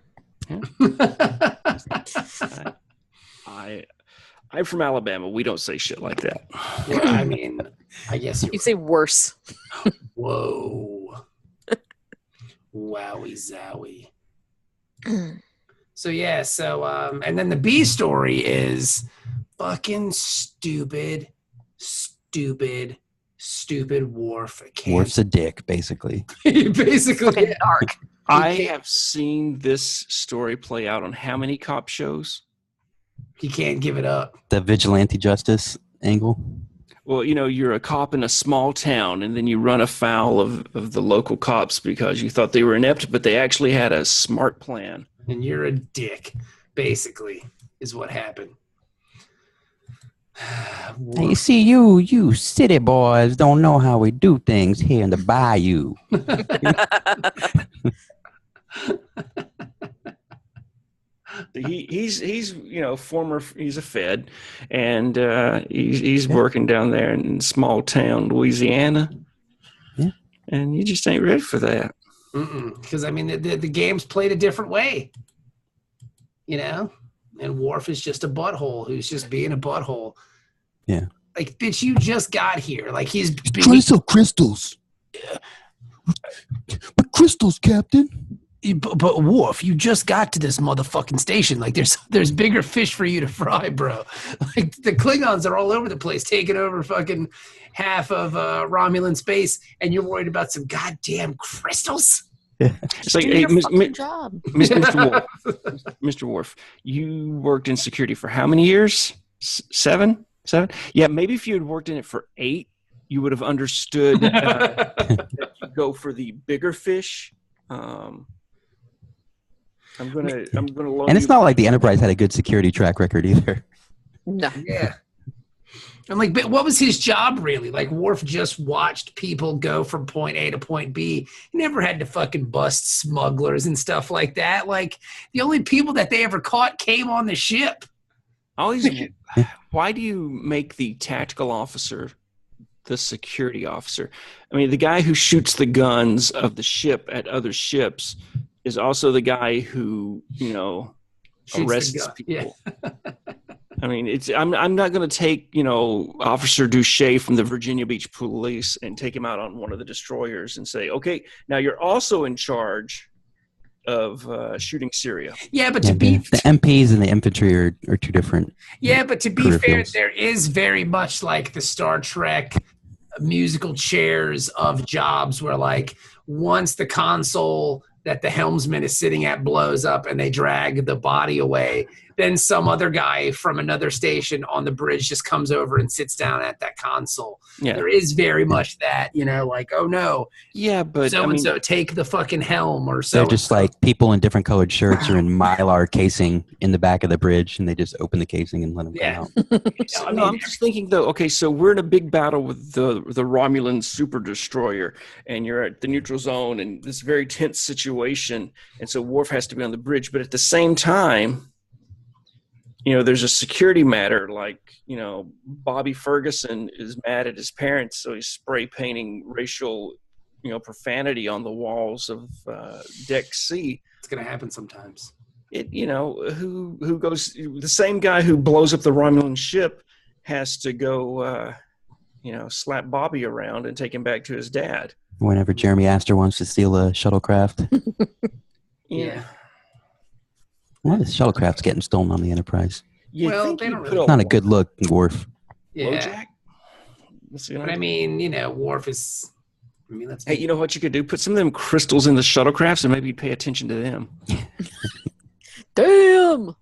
I'm from Alabama. We don't say shit like that. Well, I mean, I guess You'd say worse. Whoa. Wowie zowie. So and then the B story is fucking stupid Worf. Worf's a dick, basically. Basically, Fucking dark. I have seen this story play out on how many cop shows? he can't give it up. The vigilante justice angle. Well, you're a cop in a small town, and then you run afoul of the local cops because you thought they were inept, but they actually had a smart plan. And you're a dick, basically, is what happened. Hey, you see, you city boys don't know how we do things here in the bayou. He's former. He's a Fed, and he's working down there in small town Louisiana. Yeah, and you just ain't ready for that. Because I mean, the game's played a different way, And Worf is just a butthole who's just being a butthole. Yeah. Like, bitch, you just got here. Like, he's trying to sell crystals. Yeah. But crystals, Captain. But Worf, you just got to this motherfucking station. Like, there's bigger fish for you to fry, bro. Like, the Klingons are all over the place, taking over fucking half of Romulan space, and you're worried about some goddamn crystals? Yeah. It's like, Do hey, your fucking job. Mr. Worf, you worked in security for how many years? 7? Yeah, maybe if you had worked in it for 8, you would have understood that you go for the bigger fish. I'm gonna loan And it's you- not like the Enterprise had a good security track record either. No. Yeah. I'm like, but what was his job really? Like, Worf just watched people go from point A to point B. He never had to fucking bust smugglers and stuff like that. Like, the only people that they ever caught came on the ship. all these. Why do you make the tactical officer the security officer? I mean, the guy who shoots the guns of the ship at other ships is also the guy who, Shoots the arrests gun. people. Yeah. I mean, I'm not going to take, Officer Duche from the Virginia Beach Police and take him out on one of the destroyers and say, okay, now you're also in charge of shooting Syria. Yeah, but Yeah, to be the MPs and the infantry are two different. Yeah, but to be career fair, fields. there is very much like the Star Trek musical chairs of jobs where, like, once the console that the helmsman is sitting at blows up and they drag the body away, then some other guy from another station on the bridge just comes over and sits down at that console. Yeah. There is very much that, like, oh no, Yeah, but so-and-so take the fucking helm or so. They're just like people in different colored shirts or in Mylar casing in the back of the bridge, and they just open the casing and let them Yeah. come out. I'm just thinking though. Okay, so we're in a big battle with the Romulan super destroyer, and you're at the neutral zone, and this very tense situation, and so Worf has to be on the bridge. But at the same time, there's a security matter. Like, Bobby Ferguson is mad at his parents, so he's spray painting racial, profanity on the walls of Deck C. It's going to happen sometimes. Who goes, the same guy who blows up the Romulan ship has to go, slap Bobby around and take him back to his dad. Whenever Jeremy Astor wants to steal a shuttlecraft. Yeah. Well, the shuttlecraft's getting stolen on the Enterprise. Well, think they you'd don't put really- It's not a good look, Worf. Yeah. LoJack? Let's see what But I mean, Worf is. I mean, let's. Hey, you know what you could do? Put some of them crystals in the shuttlecrafts, and maybe you'd pay attention to them. Damn.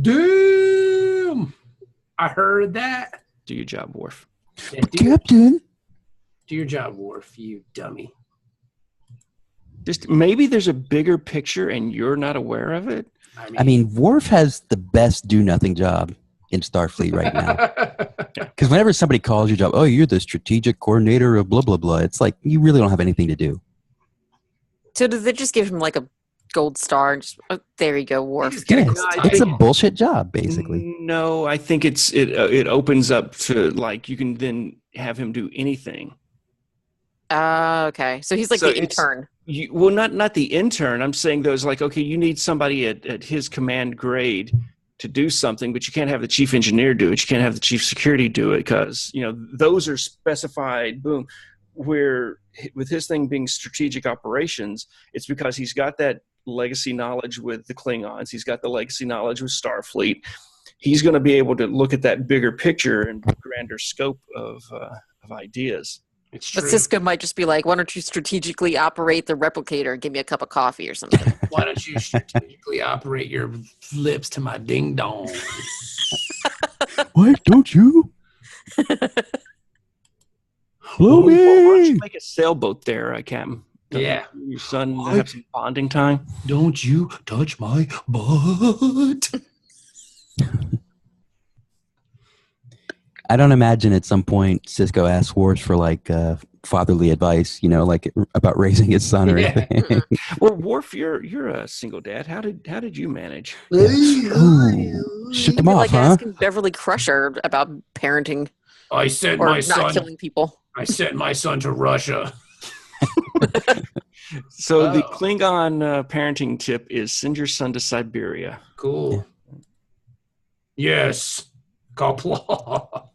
Damn! I heard that. Do your job, Worf. Yeah, Captain! do your job, Worf, you dummy. Just maybe there's a bigger picture, and you're not aware of it. I mean, Worf has the best do-nothing job in Starfleet right now. Because whenever somebody calls your job, oh, you're the strategic coordinator of blah, blah, blah, it's like you really don't have anything to do. So did they just give him like a gold star and just, there you go, Worf. Just get a Yeah, good it's a title. bullshit job, basically. No, I think it opens up to, like, you can then have him do anything. Okay. So he's like So the intern. Not the intern. I'm saying those, like, okay, you need somebody at his command grade to do something, but you can't have the chief engineer do it. You can't have the chief security do it because, those are specified, boom. Where with his thing being strategic operations, it's because he's got that legacy knowledge with the Klingons. He's got the legacy knowledge with Starfleet. He's going to be able to look at that bigger picture and grander scope of ideas. It's true. But Cisco might just be like, why don't you strategically operate the replicator and give me a cup of coffee or something? Why don't you strategically operate your lips to my ding dong? What? Don't you? Blow Why don't you me! make a sailboat there, Captain? Yeah. Your son have some bonding time. Don't you touch my butt? I don't imagine at some point Cisco asks Worf for like fatherly advice, like about raising his son or Yeah. anything. Well, Worf, you're a single dad. How did you manage? Ooh, shut them Maybe off, like huh? asking Beverly Crusher about parenting I sent or my not son. killing people. I sent my son to Russia. So the Oh. Klingon parenting tip is send your son to Siberia. Cool. Yes. Kapla.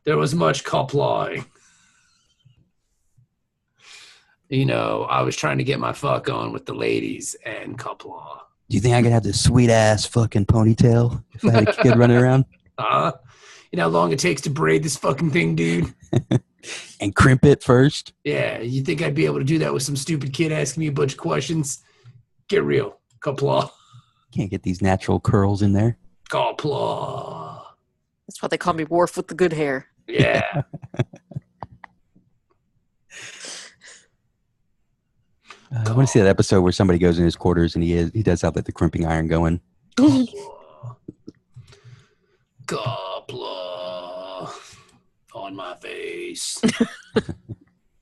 There was much kaplawing. I was trying to get my fuck on with the ladies and kaplaw. Do you think I could have this sweet ass fucking ponytail if I had a kid running around You know how long it takes to braid this fucking thing, dude? and crimp it first? Yeah, you think I'd be able to do that with some stupid kid asking me a bunch of questions? Get real. Kaplaw. Can't get these natural curls in there. Kaplaw. That's why they call me Worf with the good hair. Yeah. I want to see that episode where somebody goes in his quarters and he does have like the crimping iron going. Gobla on my face.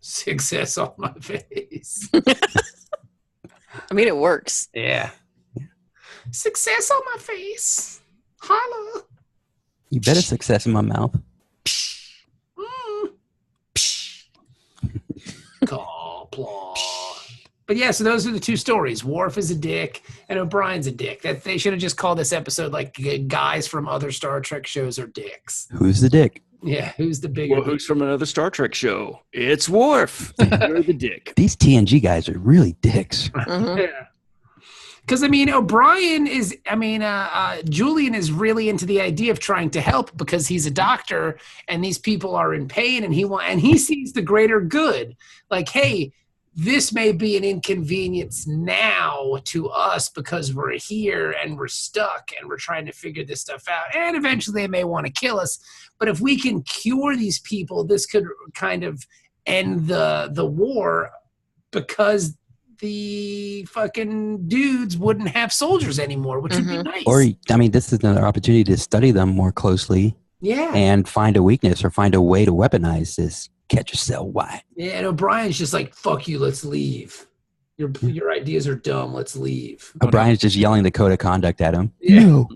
Success on my face. I mean, it works. Yeah. Success on my face. Holla. You bet a success in my mouth. Gobla. But yeah, so those are the two stories. Worf is a dick and O'Brien's a dick. That they should have just called this episode like guys from other Star Trek shows are dicks. Who's the dick? Yeah, who's the bigger? Well, who's from another Star Trek show? It's Worf. You're the dick. These TNG guys are really dicks. Mhm. Yeah. Because, I mean, O'Brien is, Julian is really into the idea of trying to help because he's a doctor and these people are in pain and he sees the greater good. Like, hey, this may be an inconvenience now to us because we're here and we're stuck and we're trying to figure this stuff out. And eventually they may want to kill us. But if we can cure these people, this could kind of end the war because the fucking dudes wouldn't have soldiers anymore, which would be nice. Or, I mean, this is another opportunity to study them more closely. Yeah. And find a weakness or find a way to weaponize this catch a cell wide. Yeah, and O'Brien's just like, fuck you, let's leave. Your ideas are dumb, let's leave. O'Brien's just yelling the code of conduct at him. Yeah. No.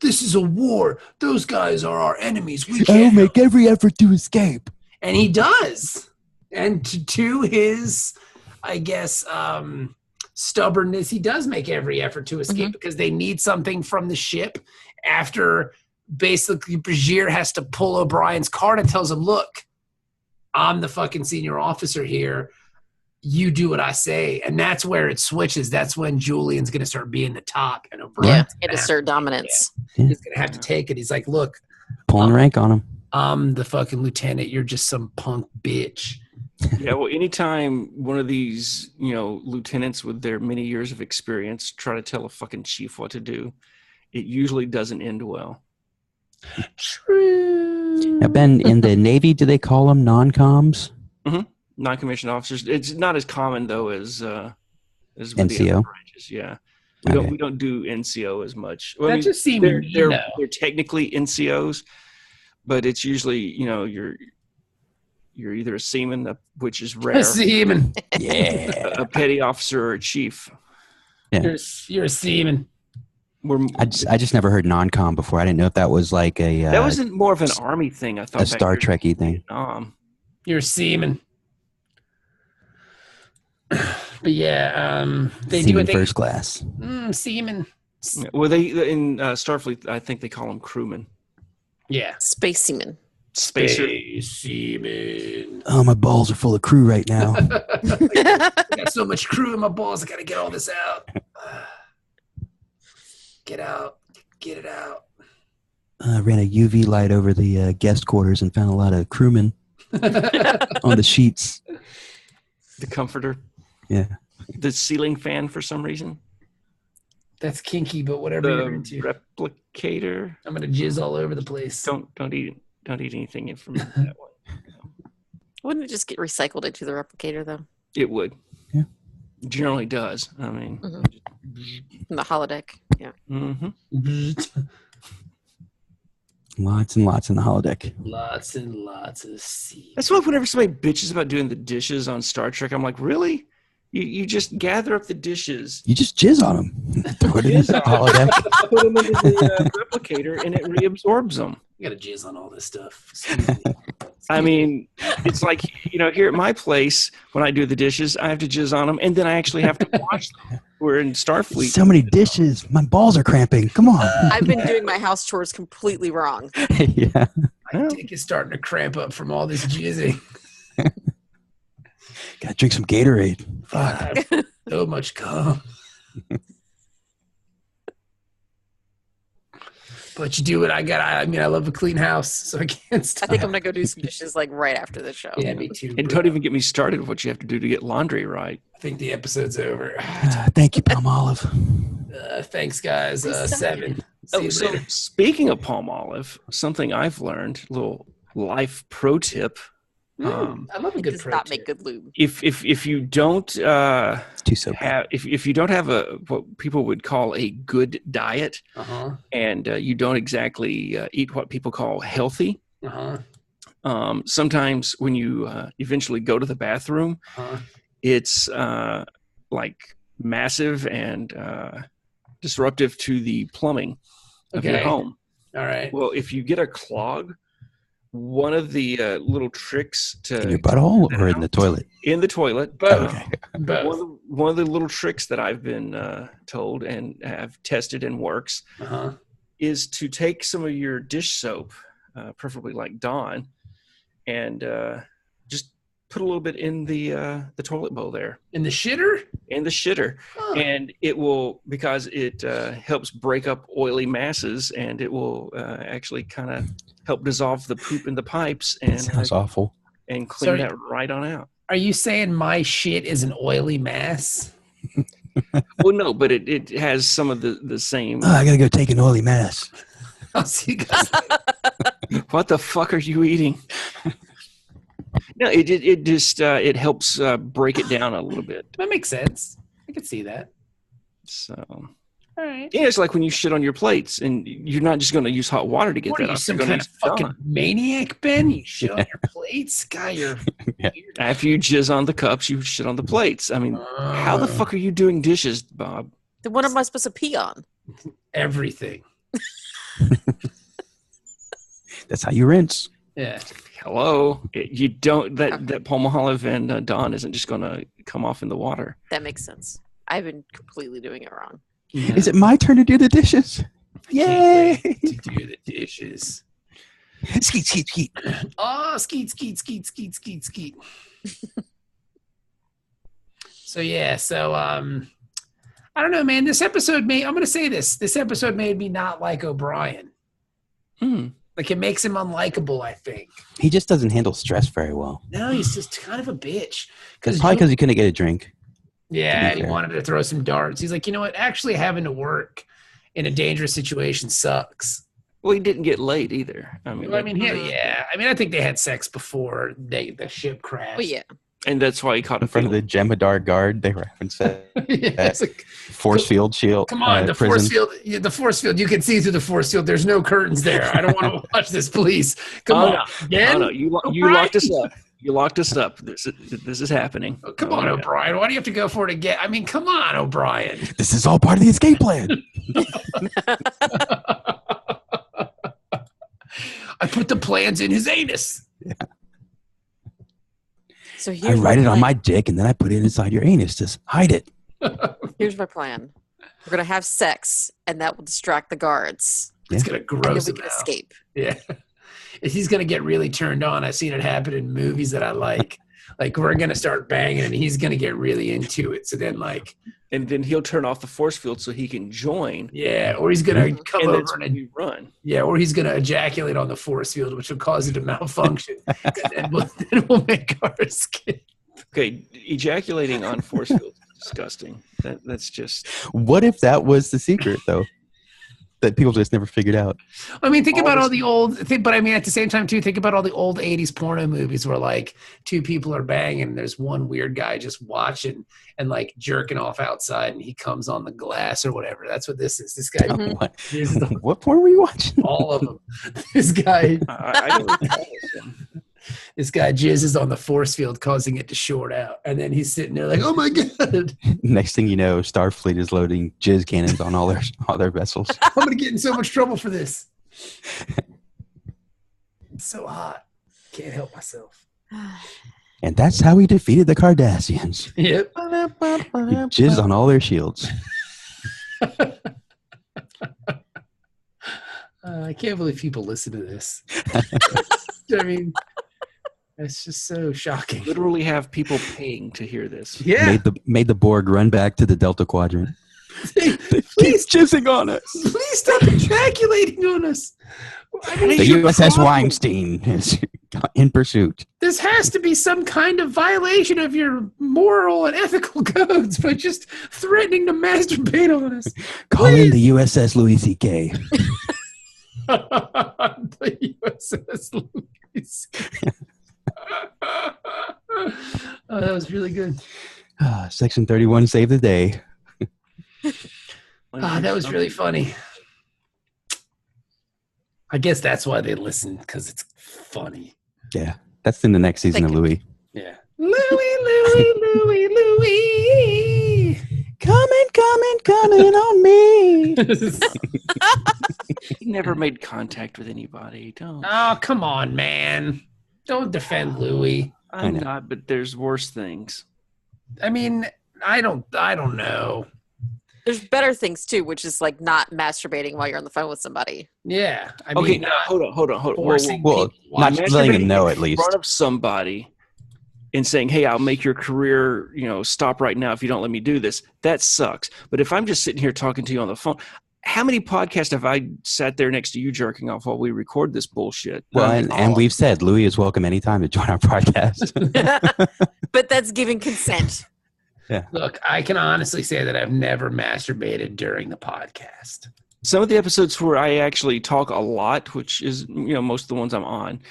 This is a war. Those guys are our enemies. We I'll can't. make every effort to escape. And he does. And to his, I guess, stubbornness, he does make every effort to escape because they need something from the ship after basically Bajir has to pull O'Brien's card and tells him, look, I'm the fucking senior officer here. You do what I say. And that's where it switches. That's when Julian's going to start being the top. And O'Brien's It assert dominance. Yeah. He's going to have to take it. He's like, look, Pulling rank on him. I'm the fucking lieutenant. You're just some punk bitch. Yeah, well, anytime one of these, lieutenants with their many years of experience try to tell a fucking chief what to do, it usually doesn't end well. True. Now, Ben, in the Navy, do they call them non-coms? Non-commissioned officers. It's not as common though as with NCO? the other branches. Yeah, Okay. we don't do NCO as much. Well, That just seemed they're, mean, they're, though. they're technically NCOs, but it's usually you're either a seaman, which is rare, Seaman. Yeah. a petty officer, or a chief. You're a seaman. I just never heard non-com before. I didn't know if that was like a That wasn't more of an army thing. I thought a Star Trek-y thing. You're a seaman. But yeah, they do Seaman what they first class. seaman. Well, they in Starfleet, I think they call them crewmen. Yeah. Space seaman. Spacer. Seaman. Oh, my balls are full of crew right now. I got so much crew in my balls. I gotta get all this out. Get out. Get it out. I ran a UV light over the guest quarters and found a lot of crewmen on the sheets. The comforter. Yeah. The ceiling fan for some reason. That's kinky, but whatever you're The into. replicator. I'm gonna jizz all over the place. Don't eat anything from that one. Wouldn't it just get recycled into the replicator, though? It would. Yeah. Generally does. I mean. In the holodeck. Yeah. Lots and lots in the holodeck. Lots and lots of seeds. That's why whenever somebody bitches about doing the dishes on Star Trek, I'm like, really? You just gather up the dishes, You just jizz on them. Throw it in the holodeck. put them into the replicator, and it reabsorbs them. You gotta jizz on all this stuff. I mean, it's like, here at my place, when I do the dishes, I have to jizz on them, and then I actually have to wash them. We're in Starfleet. So many dishes. My balls are cramping. Come on. I've been doing my house chores completely wrong. Yeah. My dick is starting to cramp up from all this jizzing. Gotta drink some Gatorade. Fuck. So much cum. But you do what I love a clean house, so I can't I stop. think I'm going to go do some dishes like right after the show. Yeah, me too. And bro. don't even get me started with what you have to do to get laundry right. I think the episode's over. Thank you, Palmolive. Thanks, guys. 7. See you So speaking of palm olive, something I've learned, little life pro tip. I love a It good does pro not tip. make good lube. If you don't It's too soapy. if you don't have a what people would call a good diet, and you don't exactly eat what people call healthy, sometimes when you eventually go to the bathroom, it's like massive and disruptive to the plumbing of your home. All right. Well, if you get a clog, one of the little tricks to In your butthole or in the toilet? In the toilet. Both. Okay. Both. One of the little tricks that I've been told and have tested and works is to take some of your dish soap, preferably like Dawn, and just put a little bit in the toilet bowl there. In the shitter? In the shitter. And it will, because it helps break up oily masses, and it will actually kind of help dissolve the poop in the pipes and Sounds awful. and clean that right on out. Are you saying my shit is an oily mass? Well, no, but it has some of the same. Oh, I gotta go take an oily mass. I'll see you guys. What the fuck are you eating? No, it just it helps break it down a little bit. That makes sense. I can see that. So, all right. Yeah, it's like when you shit on your plates, and you're not just going to use hot water to get What that are you, off. some You're gonna kind of use fucking Dawn. maniac, Ben? You shit on your plates? Guy, you're weird. After you jizz on the cups, you shit on the plates. I mean, how the fuck are you doing dishes, Bob? Then what am I supposed to pee on? Everything. That's how you rinse. Yeah. Hello, you don't that Palmolive and Dawn isn't just going to come off in the water. That makes sense. I've been completely doing it wrong. Yeah. Is it my turn to do the dishes? Yay! To do the dishes. Skeet, skeet, skeet. Oh, skeet, skeet, skeet, skeet, skeet, skeet. So I don't know, man. This episode I'm gonna say this. This episode made me not like O'Brien. Like, it makes him unlikable, I think. He just doesn't handle stress very well. No, he's just kind of a bitch. Probably because he couldn't get a drink. Yeah, to be he fair. wanted to throw some darts. He's like, you know what? Actually having to work in a dangerous situation sucks. Well, he didn't get laid either. I mean, Yeah. I mean, I think they had sex before the ship crashed. Oh, yeah. and that's why he caught In a front of field. the Gem Hadar guard, they were having sex. Yeah, it's like, Force field shield. come on, the prison. force field. Yeah, the force field. You can see through the force field. There's no curtains there. I don't want to watch this, please. Come on, again. No, you O'Brien? locked us up. You locked us up. This is happening. Oh, come on, O'Brien. Why do you have to go for it again? I mean, come on, O'Brien. This is all part of the escape plan. I put the plans in his anus. So I here's write it on plan. my dick and then I put it inside your anus. Just hide it. Here's my plan. We're gonna have sex, and that will distract the guards, It's gonna and then gross we him can out. escape. Yeah. He's going to get really turned on. I've seen it happen in movies that I like. Like, we're going to start banging and he's going to get really into it. So then, like, And then he'll turn off the force field so he can join. yeah, or he's going to come And over that's and, when you run. yeah, or he's going to ejaculate on the force field, which will cause it to malfunction. And then we'll make our escape. Okay, ejaculating on force field is disgusting. That's just. What if that was the secret, though? That people just never figured out. I mean, think All about this- all the old thing, but I mean, at the same time, too, think about all the old 80s porno movies where, like, two people are banging and there's one weird guy just watching and, like, jerking off outside and he comes on the glass or whatever. That's what this is. This guy, What? this is the, What porn were you watching? all of them. This guy I don't recall this one. This guy jizzes on the force field, causing it to short out. And then he's sitting there like, oh my God, Next thing you know, Starfleet is loading jizz cannons on all their vessels. I'm going to get in so much trouble for this. It's so hot. Can't help myself. And that's how we defeated the Cardassians. Yep. We jizzed on all their shields. I can't believe people listen to this. I mean, it's just so shocking. Literally have people paying to hear this. Yeah. Made the Borg run back to the Delta Quadrant. Please, Jizzing on us. please stop ejaculating on us. I mean, The your USS problem? Weinstein is in pursuit. this has to be some kind of violation of your moral and ethical codes by just threatening to masturbate on us. Call in the USS Louis C.K. The USS Louis. Oh, that was really good. Section 31 saved the day. That was really funny. I guess that's why they listen, because it's funny. Yeah, that's in the next season of Louis. Yeah. Louis. Coming on me. He never made contact with anybody. Don't. Oh, come on, man. Don't defend Louis. I'm not, but there's worse things. I mean, I don't know. There's better things too, which is like not masturbating while you're on the phone with somebody. Yeah. I Okay, mean, now, hold on. Well, not letting him know at least. In front of somebody and saying, "Hey, I'll make your career, stop right now if you don't let me do this." That sucks. But if I'm just sitting here talking to you on the phone, how many podcasts have I sat there next to you jerking off while we record this bullshit? Well, and we've said Louis is welcome anytime to join our podcast. But that's giving consent. Yeah. Look, I can honestly say that I've never masturbated during the podcast. Some of the episodes where I actually talk a lot, which is most of the ones I'm on,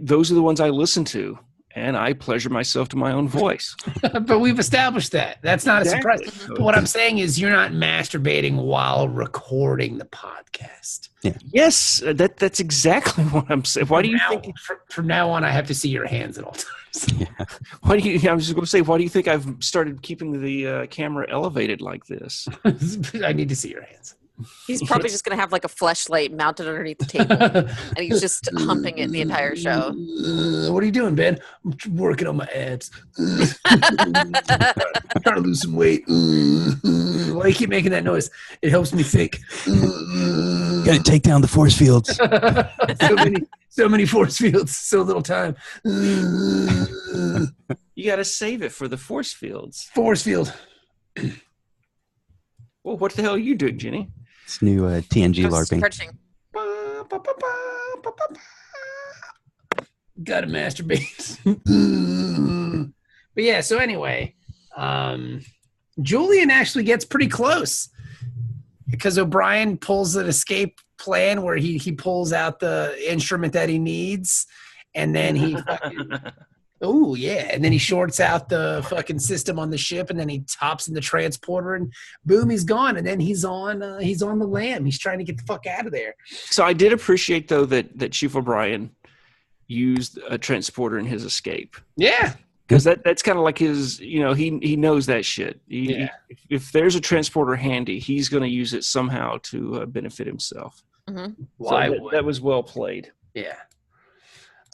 those are the ones I listen to, and I pleasure myself to my own voice. But we've established that. That's not Exactly. a surprise. But what I'm saying is you're not masturbating while recording the podcast. Yeah. Yes, that's exactly what I'm saying. Why do you think? From now on, I have to see your hands at all times. Yeah. Why do you? I was just going to say, why do you think I've started keeping the camera elevated like this? I need to see your hands. He's probably just going to have like a fleshlight mounted underneath the table, and he's just humping it the entire show. What are you doing, Ben? I'm working on my abs. I'm trying to lose some weight. Why do you keep making that noise? It helps me think. Gotta take down the force fields. so many force fields, so little time. You got to save it for the force fields. Force field. Well, what the hell are you doing, Jenny? It's new TNG I was LARPing. stretching. Gotta masturbate. But yeah, so anyway, Julian actually gets pretty close because O'Brien pulls an escape plan where he pulls out the instrument that he needs, and then he fucking oh yeah, and then he shorts out the fucking system on the ship, and then he hops in the transporter, and boom, he's gone, and then he's on the lam. He's trying to get the fuck out of there. So I did appreciate though that Chief O'Brien used a transporter in his escape. Yeah. Because that's kind of like his, he knows that shit. If there's a transporter handy, he's going to use it somehow to benefit himself. Mm-hmm. Why? So that was well played. Yeah.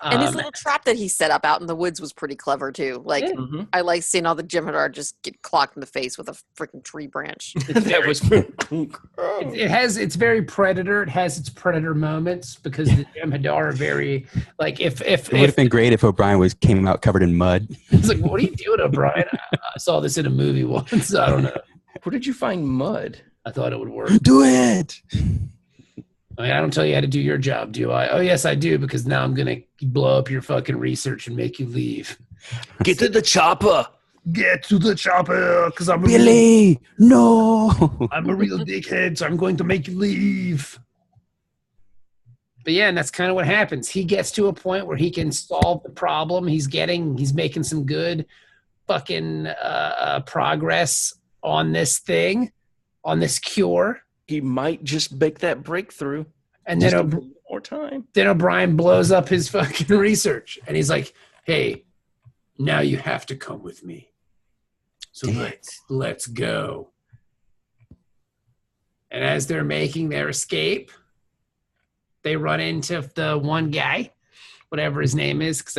And his little trap that he set up out in the woods was pretty clever too. Like I like seeing all the Gem Hadar just get clocked in the face with a freaking tree branch. That was it's very Predator. It has its Predator moments because the Gem Hadar are very like if It would have been great if O'Brien came out covered in mud. It's like, what are you doing, O'Brien? I saw this in a movie once. I don't know. Where did you find mud? I thought it would work. Do it. I mean, I don't tell you how to do your job, do I? Oh, yes, I do, because now I'm going to blow up your fucking research and make you leave. Get to the chopper. Get to the chopper, because I'm Billy, no. I'm a real dickhead, so I'm going to make you leave. But yeah, and that's kind of what happens. He gets to a point where he can solve the problem. He's making some good fucking progress on this thing, on this cure. He might just make that breakthrough. And then more time. Then O'Brien blows up his fucking research, and he's like, "Hey, now you have to come with me. So let's go." And as they're making their escape, they run into the one guy, whatever his name is, because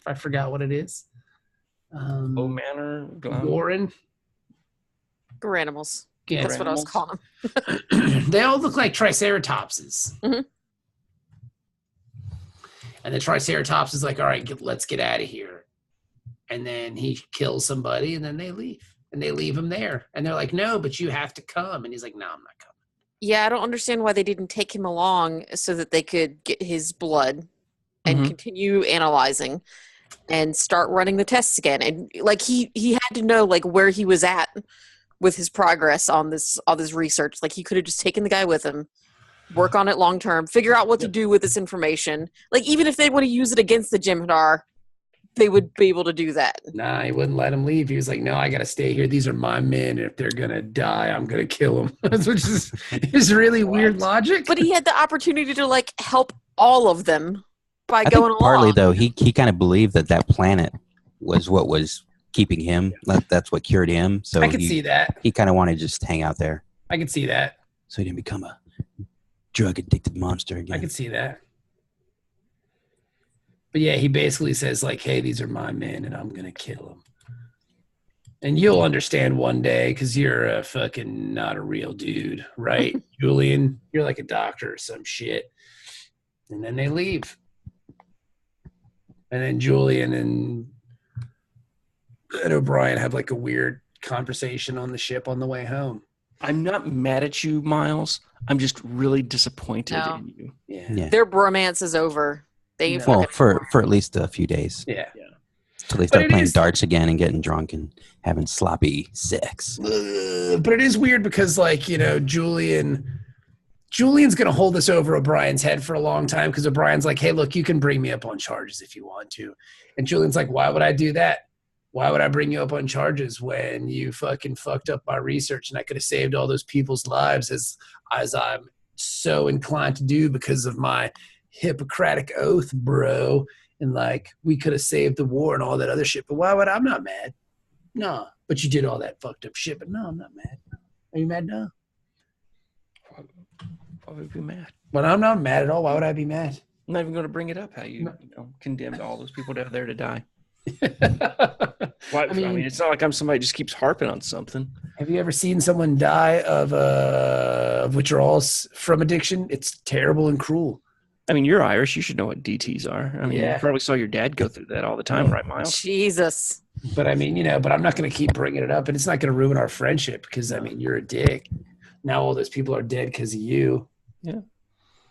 I forgot what it is. Manor, Goran. Garanimals. Yeah, That's what I was calling them. They all look like Triceratopses. Mm-hmm. And the Triceratops is like, all right, let's get out of here. And then he kills somebody, and then they leave. And they leave him there. And they're like, no, but you have to come. And he's like, no, I'm not coming. Yeah, I don't understand why they didn't take him along so that they could get his blood and continue analyzing and start running the tests again. And like he had to know like where he was at with his progress on all this research. Like he could have just taken the guy with him, work on it long term, figure out what to do with this information. Like even if they want to use it against the Gem Hadar, they would be able to do that. Nah, he wouldn't let him leave. He was like, no, I got to stay here. These are my men. And if they're going to die, I'm going to kill them. Which is really weird logic. But he had the opportunity to like help all of them by I going think along. partly though, he kind of believed that planet was what was keeping him. That's what cured him. So I could see that. He kind of wanted to just hang out there. I could see that. So he didn't become a drug addicted monster again. I could see that. But yeah, he basically says like, hey, these are my men and I'm going to kill them. And you'll understand one day because you're a fucking not a real dude, right, Julian? You're like a doctor or some shit. And then they leave. And then Julian and O'Brien have like a weird conversation on the ship on the way home. I'm not mad at you, Miles. I'm just really disappointed in you. Yeah. Their bromance is over. They Well, for at least a few days. Yeah. Until they start playing darts again and getting drunk and having sloppy sex. But it is weird because, like, you know, Julian's going to hold this over O'Brien's head for a long time because O'Brien's like, hey, look, you can bring me up on charges if you want to. And Julian's like, why would I do that? Why would I bring you up on charges when you fucking fucked up my research and I could have saved all those people's lives as I'm so inclined to do because of my Hippocratic oath, bro. And like, we could have saved the war and all that other shit. But why would I'm not mad? No. But you did all that fucked up shit. But no, I'm not mad. Are you mad? No. Why would I be mad? But I'm not mad at all. Why would I be mad? I'm not even going to bring it up how you condemned all those people down there to die. Why, I mean, it's not like I'm somebody who just keeps harping on something. Have you ever seen someone die of withdrawals from addiction? It's terrible and cruel. I mean, you're Irish. You should know what DTs are. I mean, you probably saw your dad go through that all the time, right, Miles? Jesus. But I mean, but I'm not going to keep bringing it up, and it's not going to ruin our friendship because, I mean, you're a dick. Now all those people are dead because of you. Yeah.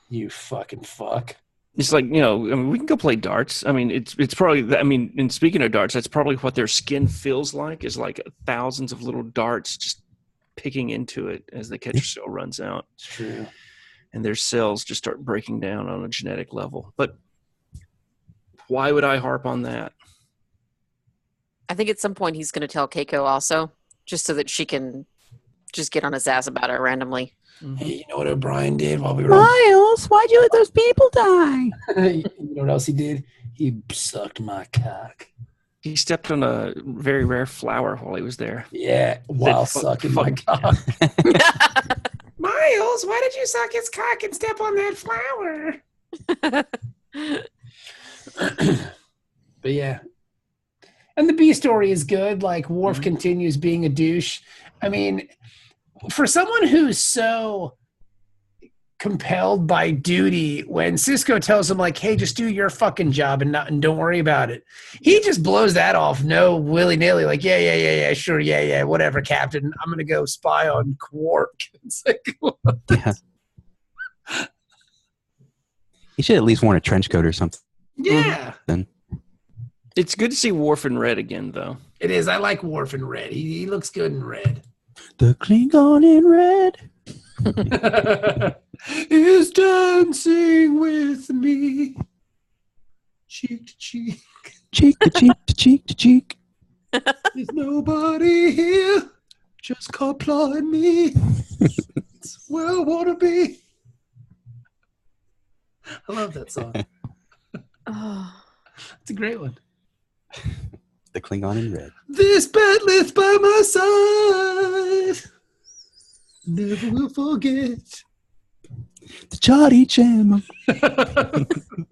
You fucking fuck. It's like, I mean, we can go play darts. I mean, it's probably, and speaking of darts, that's probably what their skin feels like, is like thousands of little darts just picking into it as the catcher cell runs out. It's true. And their cells just start breaking down on a genetic level. But why would I harp on that? I think at some point he's going to tell Keiko also, just so that she can just get on his ass about it randomly. Hey, you know what O'Brien did while we were Miles, why'd you let those people die? You know what else he did? He sucked my cock. He stepped on a very rare flower while he was there. Yeah, while sucking my cock. Miles, why did you suck his cock and step on that flower? But yeah. And the B story is good. Like, Worf continues being a douche. I mean, for someone who's so compelled by duty, when Cisco tells him, like, hey, just do your fucking job and don't worry about it, he just blows that off willy-nilly, like, yeah, sure, yeah, whatever, Captain. I'm going to go spy on Quark. It's like, what? Yeah. He should at least wear a trench coat or something. Yeah. Then. It's good to see Worf in red again, though. It is. I like Worf in red. He looks good in red. The Klingon in red is dancing with me, cheek to cheek, cheek to cheek to cheek to cheek. There's nobody here, just comply me. It's where I want to be. I love that song. It's a great one. The Klingon in red. This bedleth by my side, never will forget. The chart each Emma. The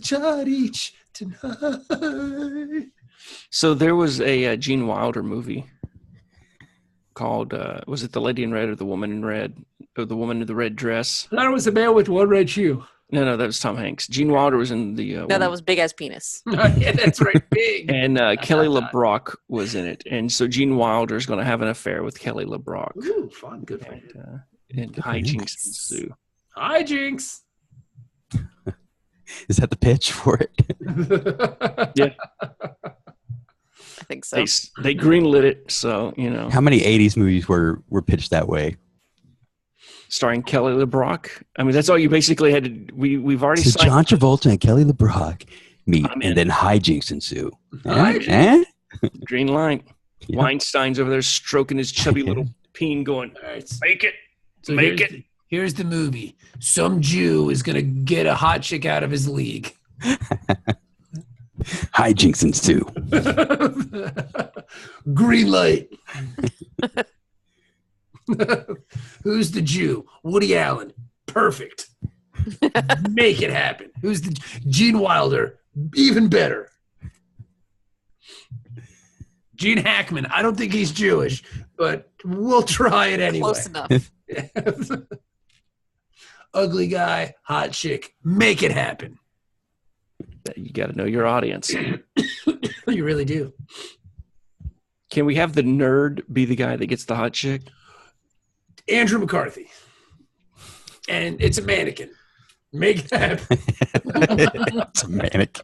chart each tonight. So there was a Gene Wilder movie called, was it The Lady in Red or The Woman in Red? Or The Woman in the Red Dress? I thought it was a man with one red shoe. No, that was Tom Hanks. Gene Wilder was in the... No, that was Big Ass Penis. Yeah, that's right, big. And Kelly LeBrock was in it. And so Gene Wilder's going to have an affair with Kelly LeBrock. Ooh, fun. Good for him. And hijinks ensue. Hijinks. Is that the pitch for it? Yeah. I think so. They greenlit it, so, How many 80s movies were pitched that way? Starring Kelly LeBrock. I mean, that's all you basically had to... We've already So John Travolta and Kelly LeBrock meet, I'm in. and then hijinks ensue. Hijinks. Eh? Green light. Yeah. Weinstein's over there stroking his chubby little peen, going, All right. "Make it, So make it." Here's the movie. Some Jew is gonna get a hot chick out of his league. Hijinks ensue. Green light. Who's the Jew? Woody Allen. Perfect. Make it happen. Who's the Gene Wilder? Even better. Gene Hackman. I don't think he's Jewish, but we'll try it anyway. Close enough. Ugly guy, hot chick. Make it happen. You got to know your audience. You really do. Can we have the nerd be the guy that gets the hot chick? Andrew McCarthy. And it's a mannequin. Make it happen. It's a manic.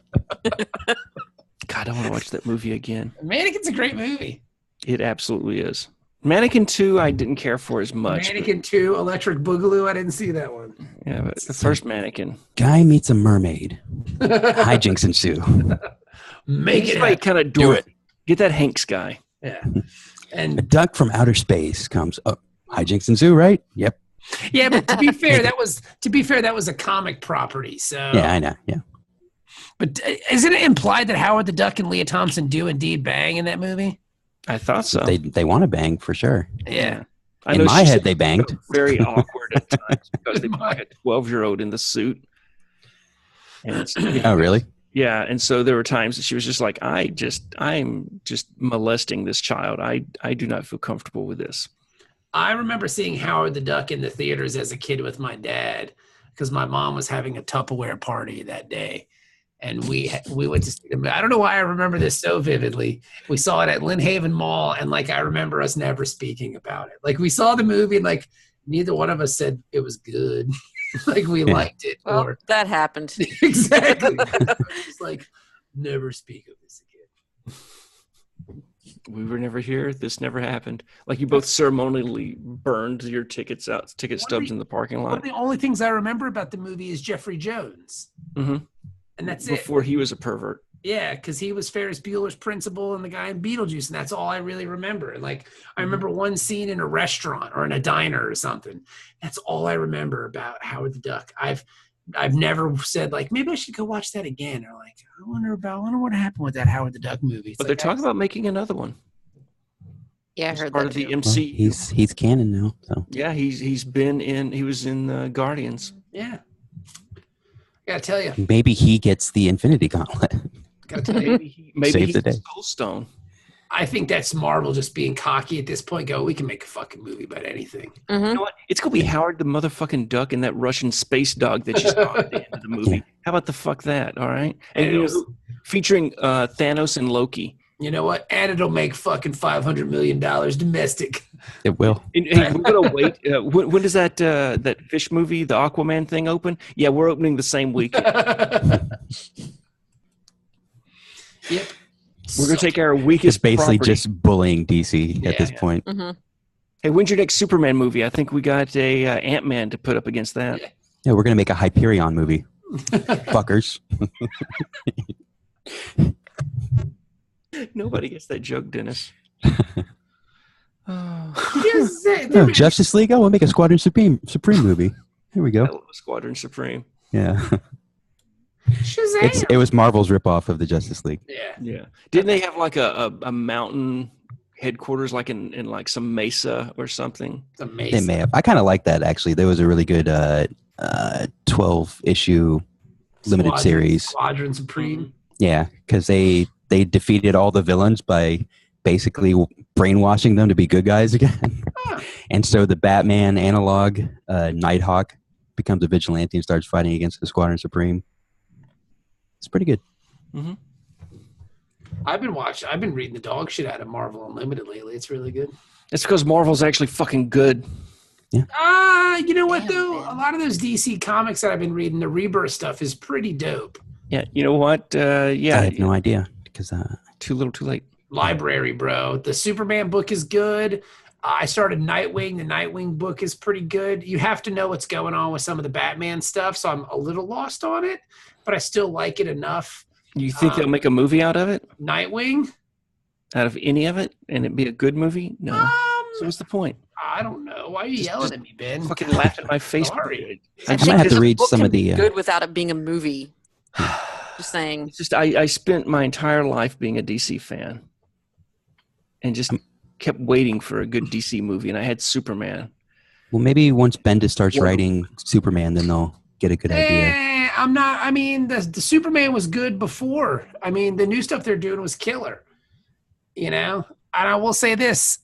God, I want to watch that movie again. Mannequin's a great movie. It absolutely is. Mannequin 2, I didn't care for as much. Mannequin 2, Electric Boogaloo. I didn't see that one. Yeah, but the first Mannequin. Guy meets a mermaid. Hijinks ensue. Make He's it like happen. kind of Do dork. it. Get that Hanks guy. Yeah. A And duck from outer space comes up. Hijinks ensue, right? Yep. yeah, but to be fair, that was a comic property. So Yeah, I know. Yeah. But isn't it implied that Howard the Duck and Leah Thompson do indeed bang in that movie? I thought so. They want to bang for sure. Yeah. I In know my she's head, they banged. very awkward at times because they put like a 12-year-old in the suit. And it's, Oh, really? yeah, and so there were times that she was just like, I'm just molesting this child. I do not feel comfortable with this. I remember seeing Howard the Duck in the theaters as a kid with my dad because my mom was having a Tupperware party that day. And we went to see them. I don't know why I remember this so vividly. We saw it at Lynn Haven Mall, and like I remember us never speaking about it. Like we saw the movie, and like neither one of us said it was good. Like we liked it. Well, Or that happened. exactly. It's like never speak of this again. We were never here. This never happened. Like you both ceremonially burned your ticket stubs in the parking One lot. of the only things I remember about the movie is Jeffrey Jones. Mm-hmm. And that's it. Before he was a pervert. Yeah, because he was Ferris Bueller's principal and the guy in Beetlejuice, and that's all I really remember. And like, I remember one scene in a restaurant or in a diner or something. That's all I remember about Howard the Duck. I've never said like maybe I should go watch that again, or like I wonder what happened with that Howard the Duck movie. It's But like, they're talking about making another one. Yeah, I It's heard part that of the too. Well, MCU. he's canon now. So Yeah, he was in Guardians. yeah. Gotta tell you, maybe he gets the Infinity Gauntlet. gotta tell you. Maybe Save he's the day. Soul Stone. I think that's Marvel just being cocky at this point. Go, we can make a fucking movie about anything. Mhm. You know what? It's gonna be Howard the motherfucking Duck and that Russian space dog that you saw at the end of the movie. Yeah. How about the fuck that? All right, and featuring Thanos and Loki. You know what? And it'll make fucking $500 million domestic. It will. And, hey, we're gonna wait. When does that fish movie, the Aquaman thing, open? Yeah, we're opening the same weekend. Yep. We're gonna take our weakest. It's basically property. just bullying DC at this Yeah. point. Mhm. Hey, when's your next Superman movie? I think we got a Ant-Man to put up against that. Yeah, we're gonna make a Hyperion movie. Fuckers. Nobody gets that joke, Dennis. Oh, Justice League. Oh, we'll make a Squadron Supreme movie. Here we I go. love Squadron Supreme. Yeah, Shazam. it was Marvel's ripoff of the Justice League. Yeah. Yeah. Didn't they have like a mountain headquarters, like in like some mesa or something? It's amazing. They may have. I kind of like that actually. There was a really good 12-issue limited series. Squadron Supreme. Yeah, because they defeated all the villains by basically brainwashing them to be good guys again. And so the Batman analog, Nighthawk, becomes a vigilante and starts fighting against the Squadron Supreme. It's pretty good. Mm-hmm. I've been reading the dog shit out of Marvel Unlimited lately. It's really good. It's because Marvel's actually fucking good. You know what Damn, though? man. A lot of those DC comics that I've been reading, the Rebirth stuff is pretty dope. Yeah. You know what? I Yeah. have no idea because Too little, too late. Library, bro. The Superman book is good. I started Nightwing. The Nightwing book is pretty good. You have to know what's going on with some of the Batman stuff, so I'm a little lost on it, but I still like it enough. You think they'll make a movie out of it? Nightwing? Out of any of it? And it'd be a good movie? No. So what's the point? I don't know. Why are you yelling at me, Ben? Fucking laugh in my face. Sorry. I might have to read book some can of the. be good without it being a movie. Just saying. It's just I spent my entire life being a DC fan, and just kept waiting for a good DC movie. And I had Superman. Well, maybe once Bendis starts writing Superman, then they'll get a good idea. I'm not. I mean, the Superman was good before. I mean, the new stuff they're doing was killer. You know, and I will say this.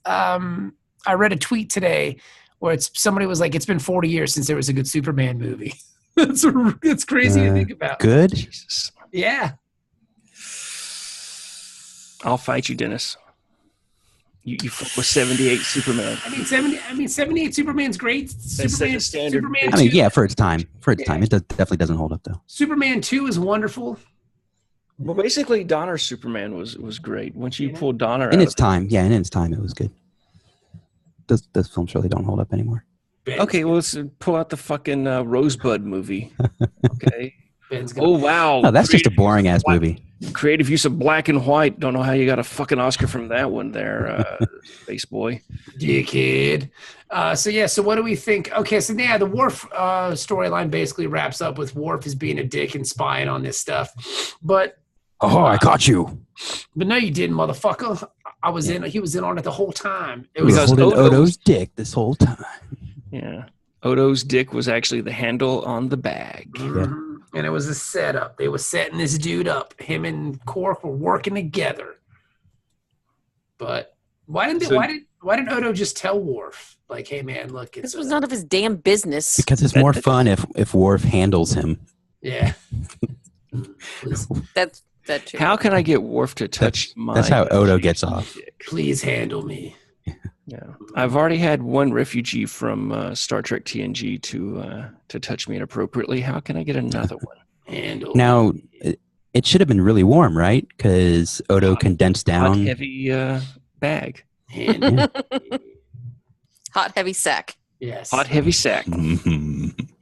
I read a tweet today where somebody was like, "It's been 40 years since there was a good Superman movie." That's crazy to think about. Good. Jesus. Yeah. I'll fight you, Dennis. You fuck with 78 Superman. I mean, 78 Superman's great. the standard. Superman I mean, 2, yeah, for its time. It definitely doesn't hold up though. Superman 2 is wonderful. Well, basically, Donner's Superman was great. Once you pull Donner out In its of time, in its time, it was good. Those films really don't hold up anymore. Okay, well, let's pull out the fucking Rosebud movie. Okay. Ben's Oh, wow. Oh, that's just a boring ass movie. Creative use of black and white. Don't know how you got a fucking Oscar from that one there, Space Boy. Dickhead. So what do we think? Okay, so the Worf storyline basically wraps up with Worf as being a dick and spying on this stuff. But I caught you. But no, you didn't, motherfucker. He was in on it the whole time. It He was was holding Odo's dick this whole time. Yeah. Odo's dick was actually the handle on the bag. Mhm. And it was a setup. They were setting this dude up. Him and Quark were working together. But why didn't Odo just tell Worf, like, hey man, look, This was none of his damn business. Because it's more fun if Worf handles him. Yeah. That's that too. How can I get Worf to touch my That's how Odo gets off. dick? Please handle me. Yeah, I've already had one refugee from Star Trek TNG to touch me inappropriately. How can I get another one? Handle Now, me. it should have been really warm, right? Because Odo condensed Hot, down. heavy bag. Handle me. Hot heavy sack. Yes. Hot, heavy sack.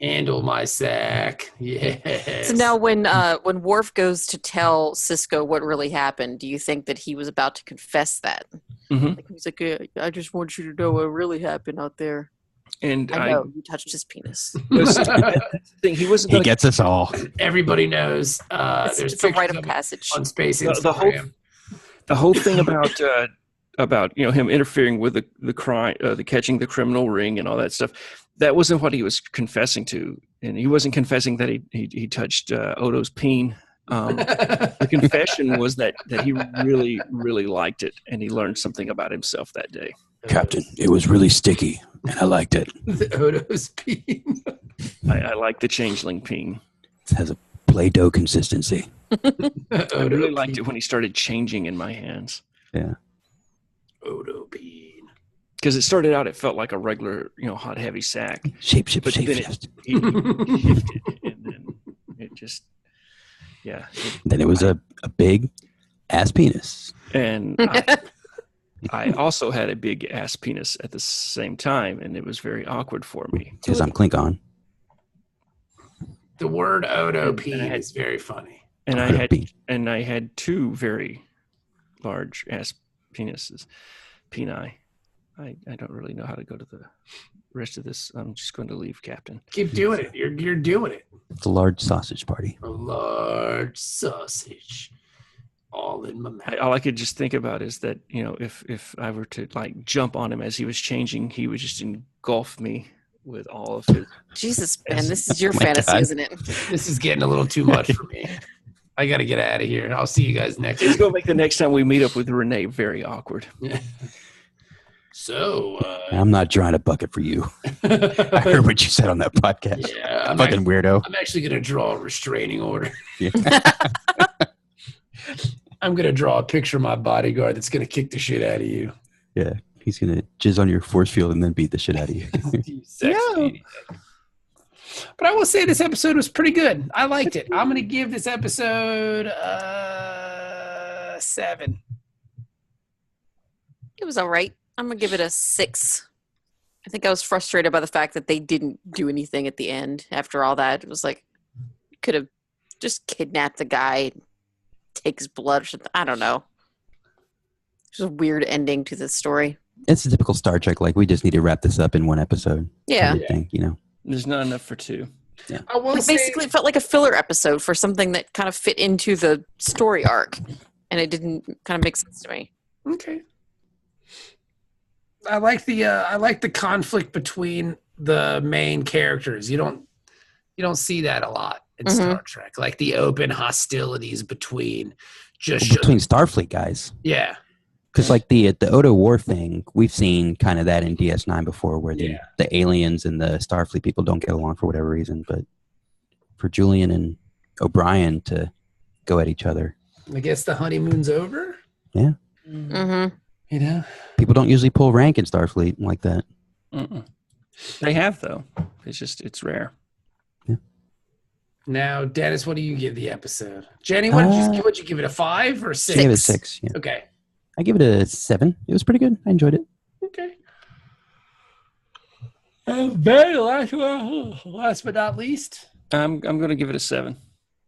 Handle my sack. Yes. So now when Worf goes to tell Cisco what really happened, do you think that he was about to confess that? Mm-hmm. Like, he's like, I just want you to know what really happened out there. And I know you touched his penis. that's the thing. He wasn't. He Gonna, gets us all. Everybody knows. There's It's a rite pictures of it passage. on Space the Instagram. whole thing about him interfering with the crime, the catching the criminal ring and all that stuff. That wasn't what he was confessing to, and he wasn't confessing that he touched Odo's peen. The confession was that he really, really liked it, and he learned something about himself that day. Captain, it was really sticky, and I liked it. The Odo's peen. I like the changeling peen. It has a Play-Doh consistency. I really liked it when he started changing in my hands. Yeah. Odo peen. Because it started out, it felt like a regular, hot, heavy sack. Shape. But then it shifted, and then it just, Then it was a big ass penis. And I also had a big ass penis at the same time, and it was very awkward for me. Because I'm Klingon. The word Odo peen is very funny. And I had two very large ass penises. Peni. I don't really know how to go to the rest of this. I'm just going to leave, Captain. Keep doing it. You're doing it. It's a large sausage party. A large sausage. All in my mouth. All I could just think about is that, if I were to like jump on him as he was changing, he would just engulf me with all of his. Jesus, Ben, this is your my fantasy, God. isn't it? This is getting a little too much for me. I got to get out of here. I'll see you guys next It's week. going to make the next time we meet up with Renee very awkward. So, I'm not drawing a bucket for you. I heard what you said on that podcast. yeah, Fucking weirdo. I'm actually going to draw a restraining order. Yeah. I'm going to draw a picture of my bodyguard that's going to kick the shit out of you. Yeah. He's going to jizz on your force field and then beat the shit out of you. You sex maniac. But I will say this episode was pretty good. I liked it. I'm going to give this episode 7. It was all right. I'm going to give it a 6. I think I was frustrated by the fact that they didn't do anything at the end after all that. It was like, could have just kidnapped the guy, take his blood. I don't know. It's just a weird ending to this story. It's a typical Star Trek. Like, we just need to wrap this up in one episode. Yeah. Kind of thing, you know. There's not enough for two. Yeah. I will say, Basically, it felt like a filler episode for something that kind of fit into the story arc, and it didn't kind of make sense to me. okay. I like the conflict between the main characters. You don't see that a lot in Star Trek. Like the open hostilities between Starfleet guys. Yeah. Because like the Odo War thing, we've seen kind of that in DS9 before, where the aliens and the Starfleet people don't get along for whatever reason. But for Julian and O'Brien to go at each other, I guess the honeymoon's over. Yeah. Mm-hmm. You know, people don't usually pull rank in Starfleet like that. Mm-mm. They have though. It's rare. now, Dennis, what do you give the episode? Jenny, what'd you give it, a 5 or 6? I give it a 6. Yeah. Okay. I give it a 7. It was pretty good. I enjoyed it. Okay. Very last but not least. I'm going to give it a 7.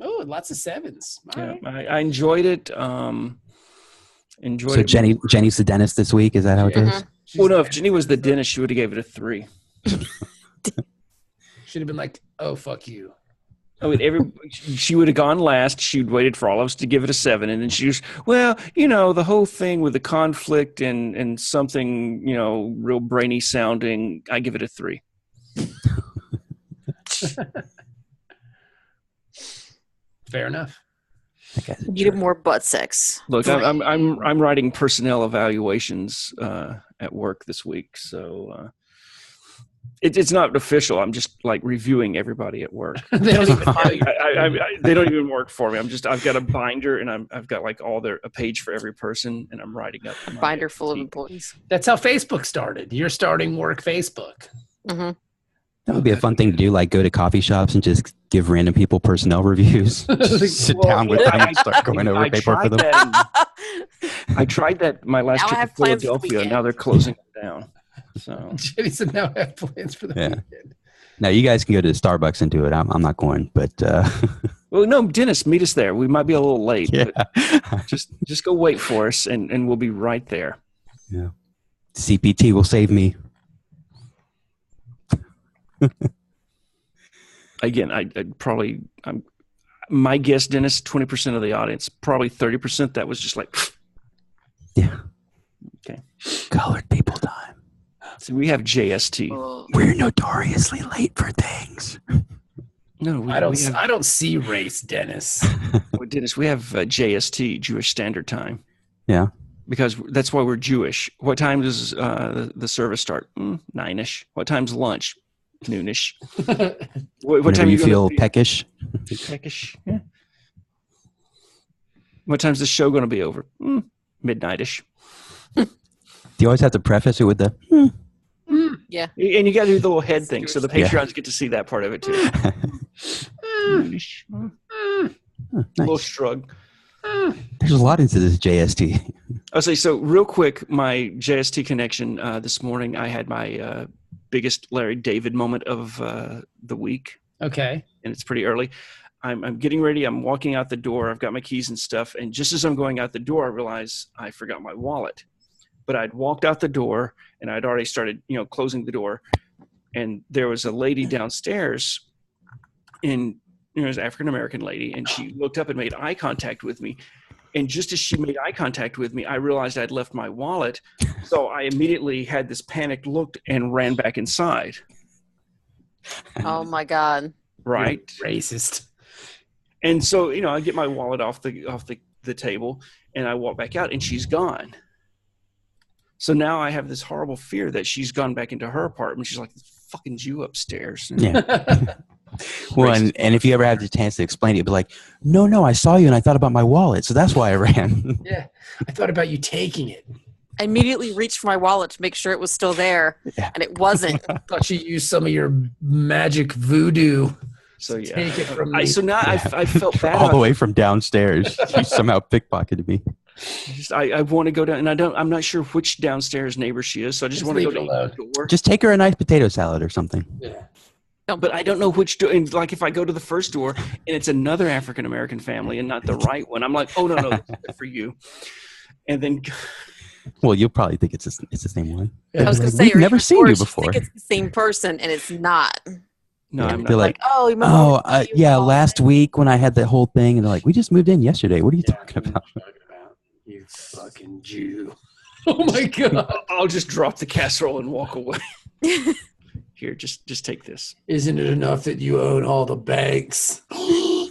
Oh, lots of 7s. All right. I enjoyed it. So Jenny's the dentist this week. Is that how it goes? Well, no, if Jenny was the dentist, she would have gave it a 3. Should have been like, oh, fuck you. I mean, she would have gone last. She'd waited for all of us to give it a 7, and then she was, the whole thing with the conflict and something, real brainy sounding. I give it a 3. Fair enough. Needed more butt sex. Look, I'm writing personnel evaluations at work this week, so it's not official. I'm just like reviewing everybody at work. They don't even know you. They don't even work for me. I've got a binder, and I've got like a page for every person, and I'm writing up A binder full of employees. That's how Facebook started. You're starting work Facebook. Mm-hmm. That would be a fun thing to do, like go to coffee shops and just give random people personnel reviews. Just sit down with them and start going over paper for them. I tried that my last Now I trip have to plans for the Philadelphia. weekend. Now they're closing it down. So Jenny said now I have plans for the weekend. Now you guys can go to Starbucks and do it. I'm not going, but well, no, Dennis, meet us there. We might be a little late. yeah. But just go wait for us, and we'll be right there. Yeah. CPT will save me. Again, my guess, Dennis, 20% of the audience, probably 30%. That was just like, yeah. Okay. Colored people time. So we have JST. We're notoriously late for things. No, I don't see race, Dennis. Dennis, we have JST, Jewish Standard Time. Yeah. Because that's why we're Jewish. What time does the service start? 9-ish. What time's lunch? Noonish. What time you feel peckish? Peckish. Yeah. What time's the show going to be over? Midnight-ish. Do you always have to preface it with the? Yeah. And you got to do the little head thing, so the Patreons get to see that part of it too. Noonish. Nice. Little shrug. There's a lot into this JST. I'll say so real quick. My JST connection this morning. I had my biggest Larry David moment of the week. Okay. And it's pretty early. I'm getting ready. I'm walking out the door. I've got my keys and stuff. And just as I'm going out the door, I realize I forgot my wallet. But I'd walked out the door, and I'd already started, closing the door. And there was a lady downstairs, and it was an African-American lady, and she looked up and made eye contact with me. And just as she made eye contact with me, I realized I'd left my wallet. So I immediately had this panicked look and ran back inside. Oh my God. Right. You're racist. And so, I get my wallet off the table, and I walk back out, and she's gone. So now I have this horrible fear that she's gone back into her apartment. She's like, fucking Jew upstairs. Yeah. Well, and if you ever have the chance to explain it, you'd be like, no, I saw you and I thought about my wallet. So that's why I ran. Yeah. I thought about you taking it. I immediately reached for my wallet to make sure it was still there, and it wasn't. I thought you used some of your magic voodoo. So yeah. Take it from me. So now I felt bad. All the way from downstairs. She somehow pickpocketed me. I want to go down, and I'm not sure which downstairs neighbor she is, so I just want to go down the door. Just take her a nice potato salad or something. Yeah. But I don't know which door. And like if I go to the first door and it's another African American family and not the right one, I'm like, oh no, this is for you. And then, Well, you'll probably think it's the same one. I was going to say, We've never seen you before. I think it's the same person, and it's not. no, Yeah, I'm they're not. like, Oh, you remember yeah, last week when I had that whole thing, and they're like, we just moved in yesterday. What are you talking about? You fucking Jew. Oh my God. I'll just drop the casserole and walk away. Here, just take this. Isn't it enough that you own all the banks? We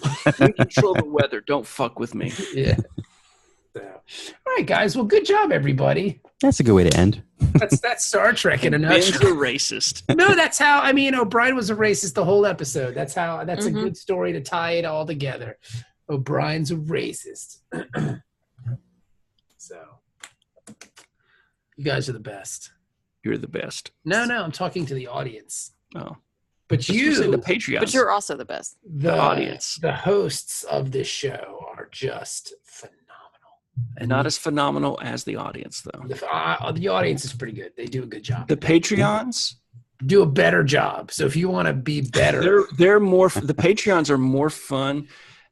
control the weather. Don't fuck with me. Yeah. So, all right, guys. Well, good job, everybody. That's a good way to end. That's Star Trek in a Ben's a nutshell. racist. No, that's how. I mean, O'Brien was a racist the whole episode. That's a good story to tie it all together. O'Brien's a racist. So, you guys are the best. You're the best. No, I'm talking to the audience. Oh, But the you, Patreon. But you're also the best. the audience. the hosts of this show are just phenomenal. And not as phenomenal as the audience, though. The audience is pretty good. They do a good job. The Patreons Do a better job. So if you want to be better, they're more. The Patreons are more fun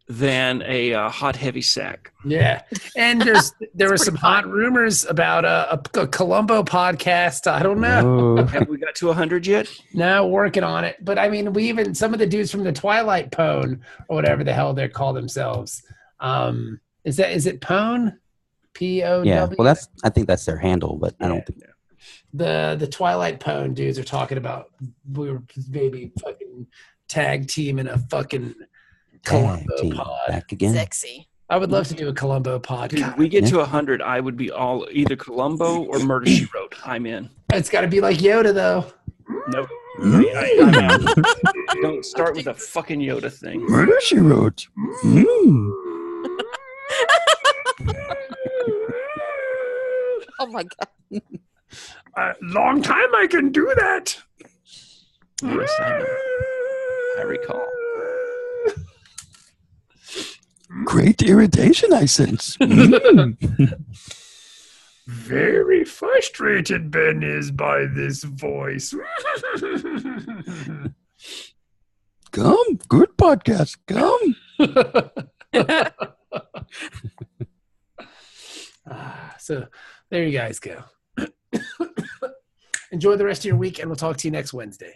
than a hot heavy sack. yeah. And there were some hot rumors about a Columbo podcast. I don't know. Oh, Have we got to 100 yet? No, working on it. But I mean, some of the dudes from the Twilight Pone or whatever the hell they call themselves. Is it Pone? P-O-W? yeah. Well, I think that's their handle, but I don't think. The Twilight Pone dudes are talking about we were maybe fucking tag team in a fucking Columbo Team pod. back again. Sexy. I would love to do a Columbo pod. Dude, we get to 100, I would be all either Columbo or Murder She Wrote. I'm in. It's got to be like Yoda though. Nope. I'm out. Don't start with a fucking Yoda thing. Murder She Wrote. Oh my God. Long time I can do that. Yes, I know. I recall. Great irritation I sense. Very frustrated Ben is by this voice. Come, good podcast. Come. So there you guys go. Enjoy the rest of your week, and we'll talk to you next Wednesday.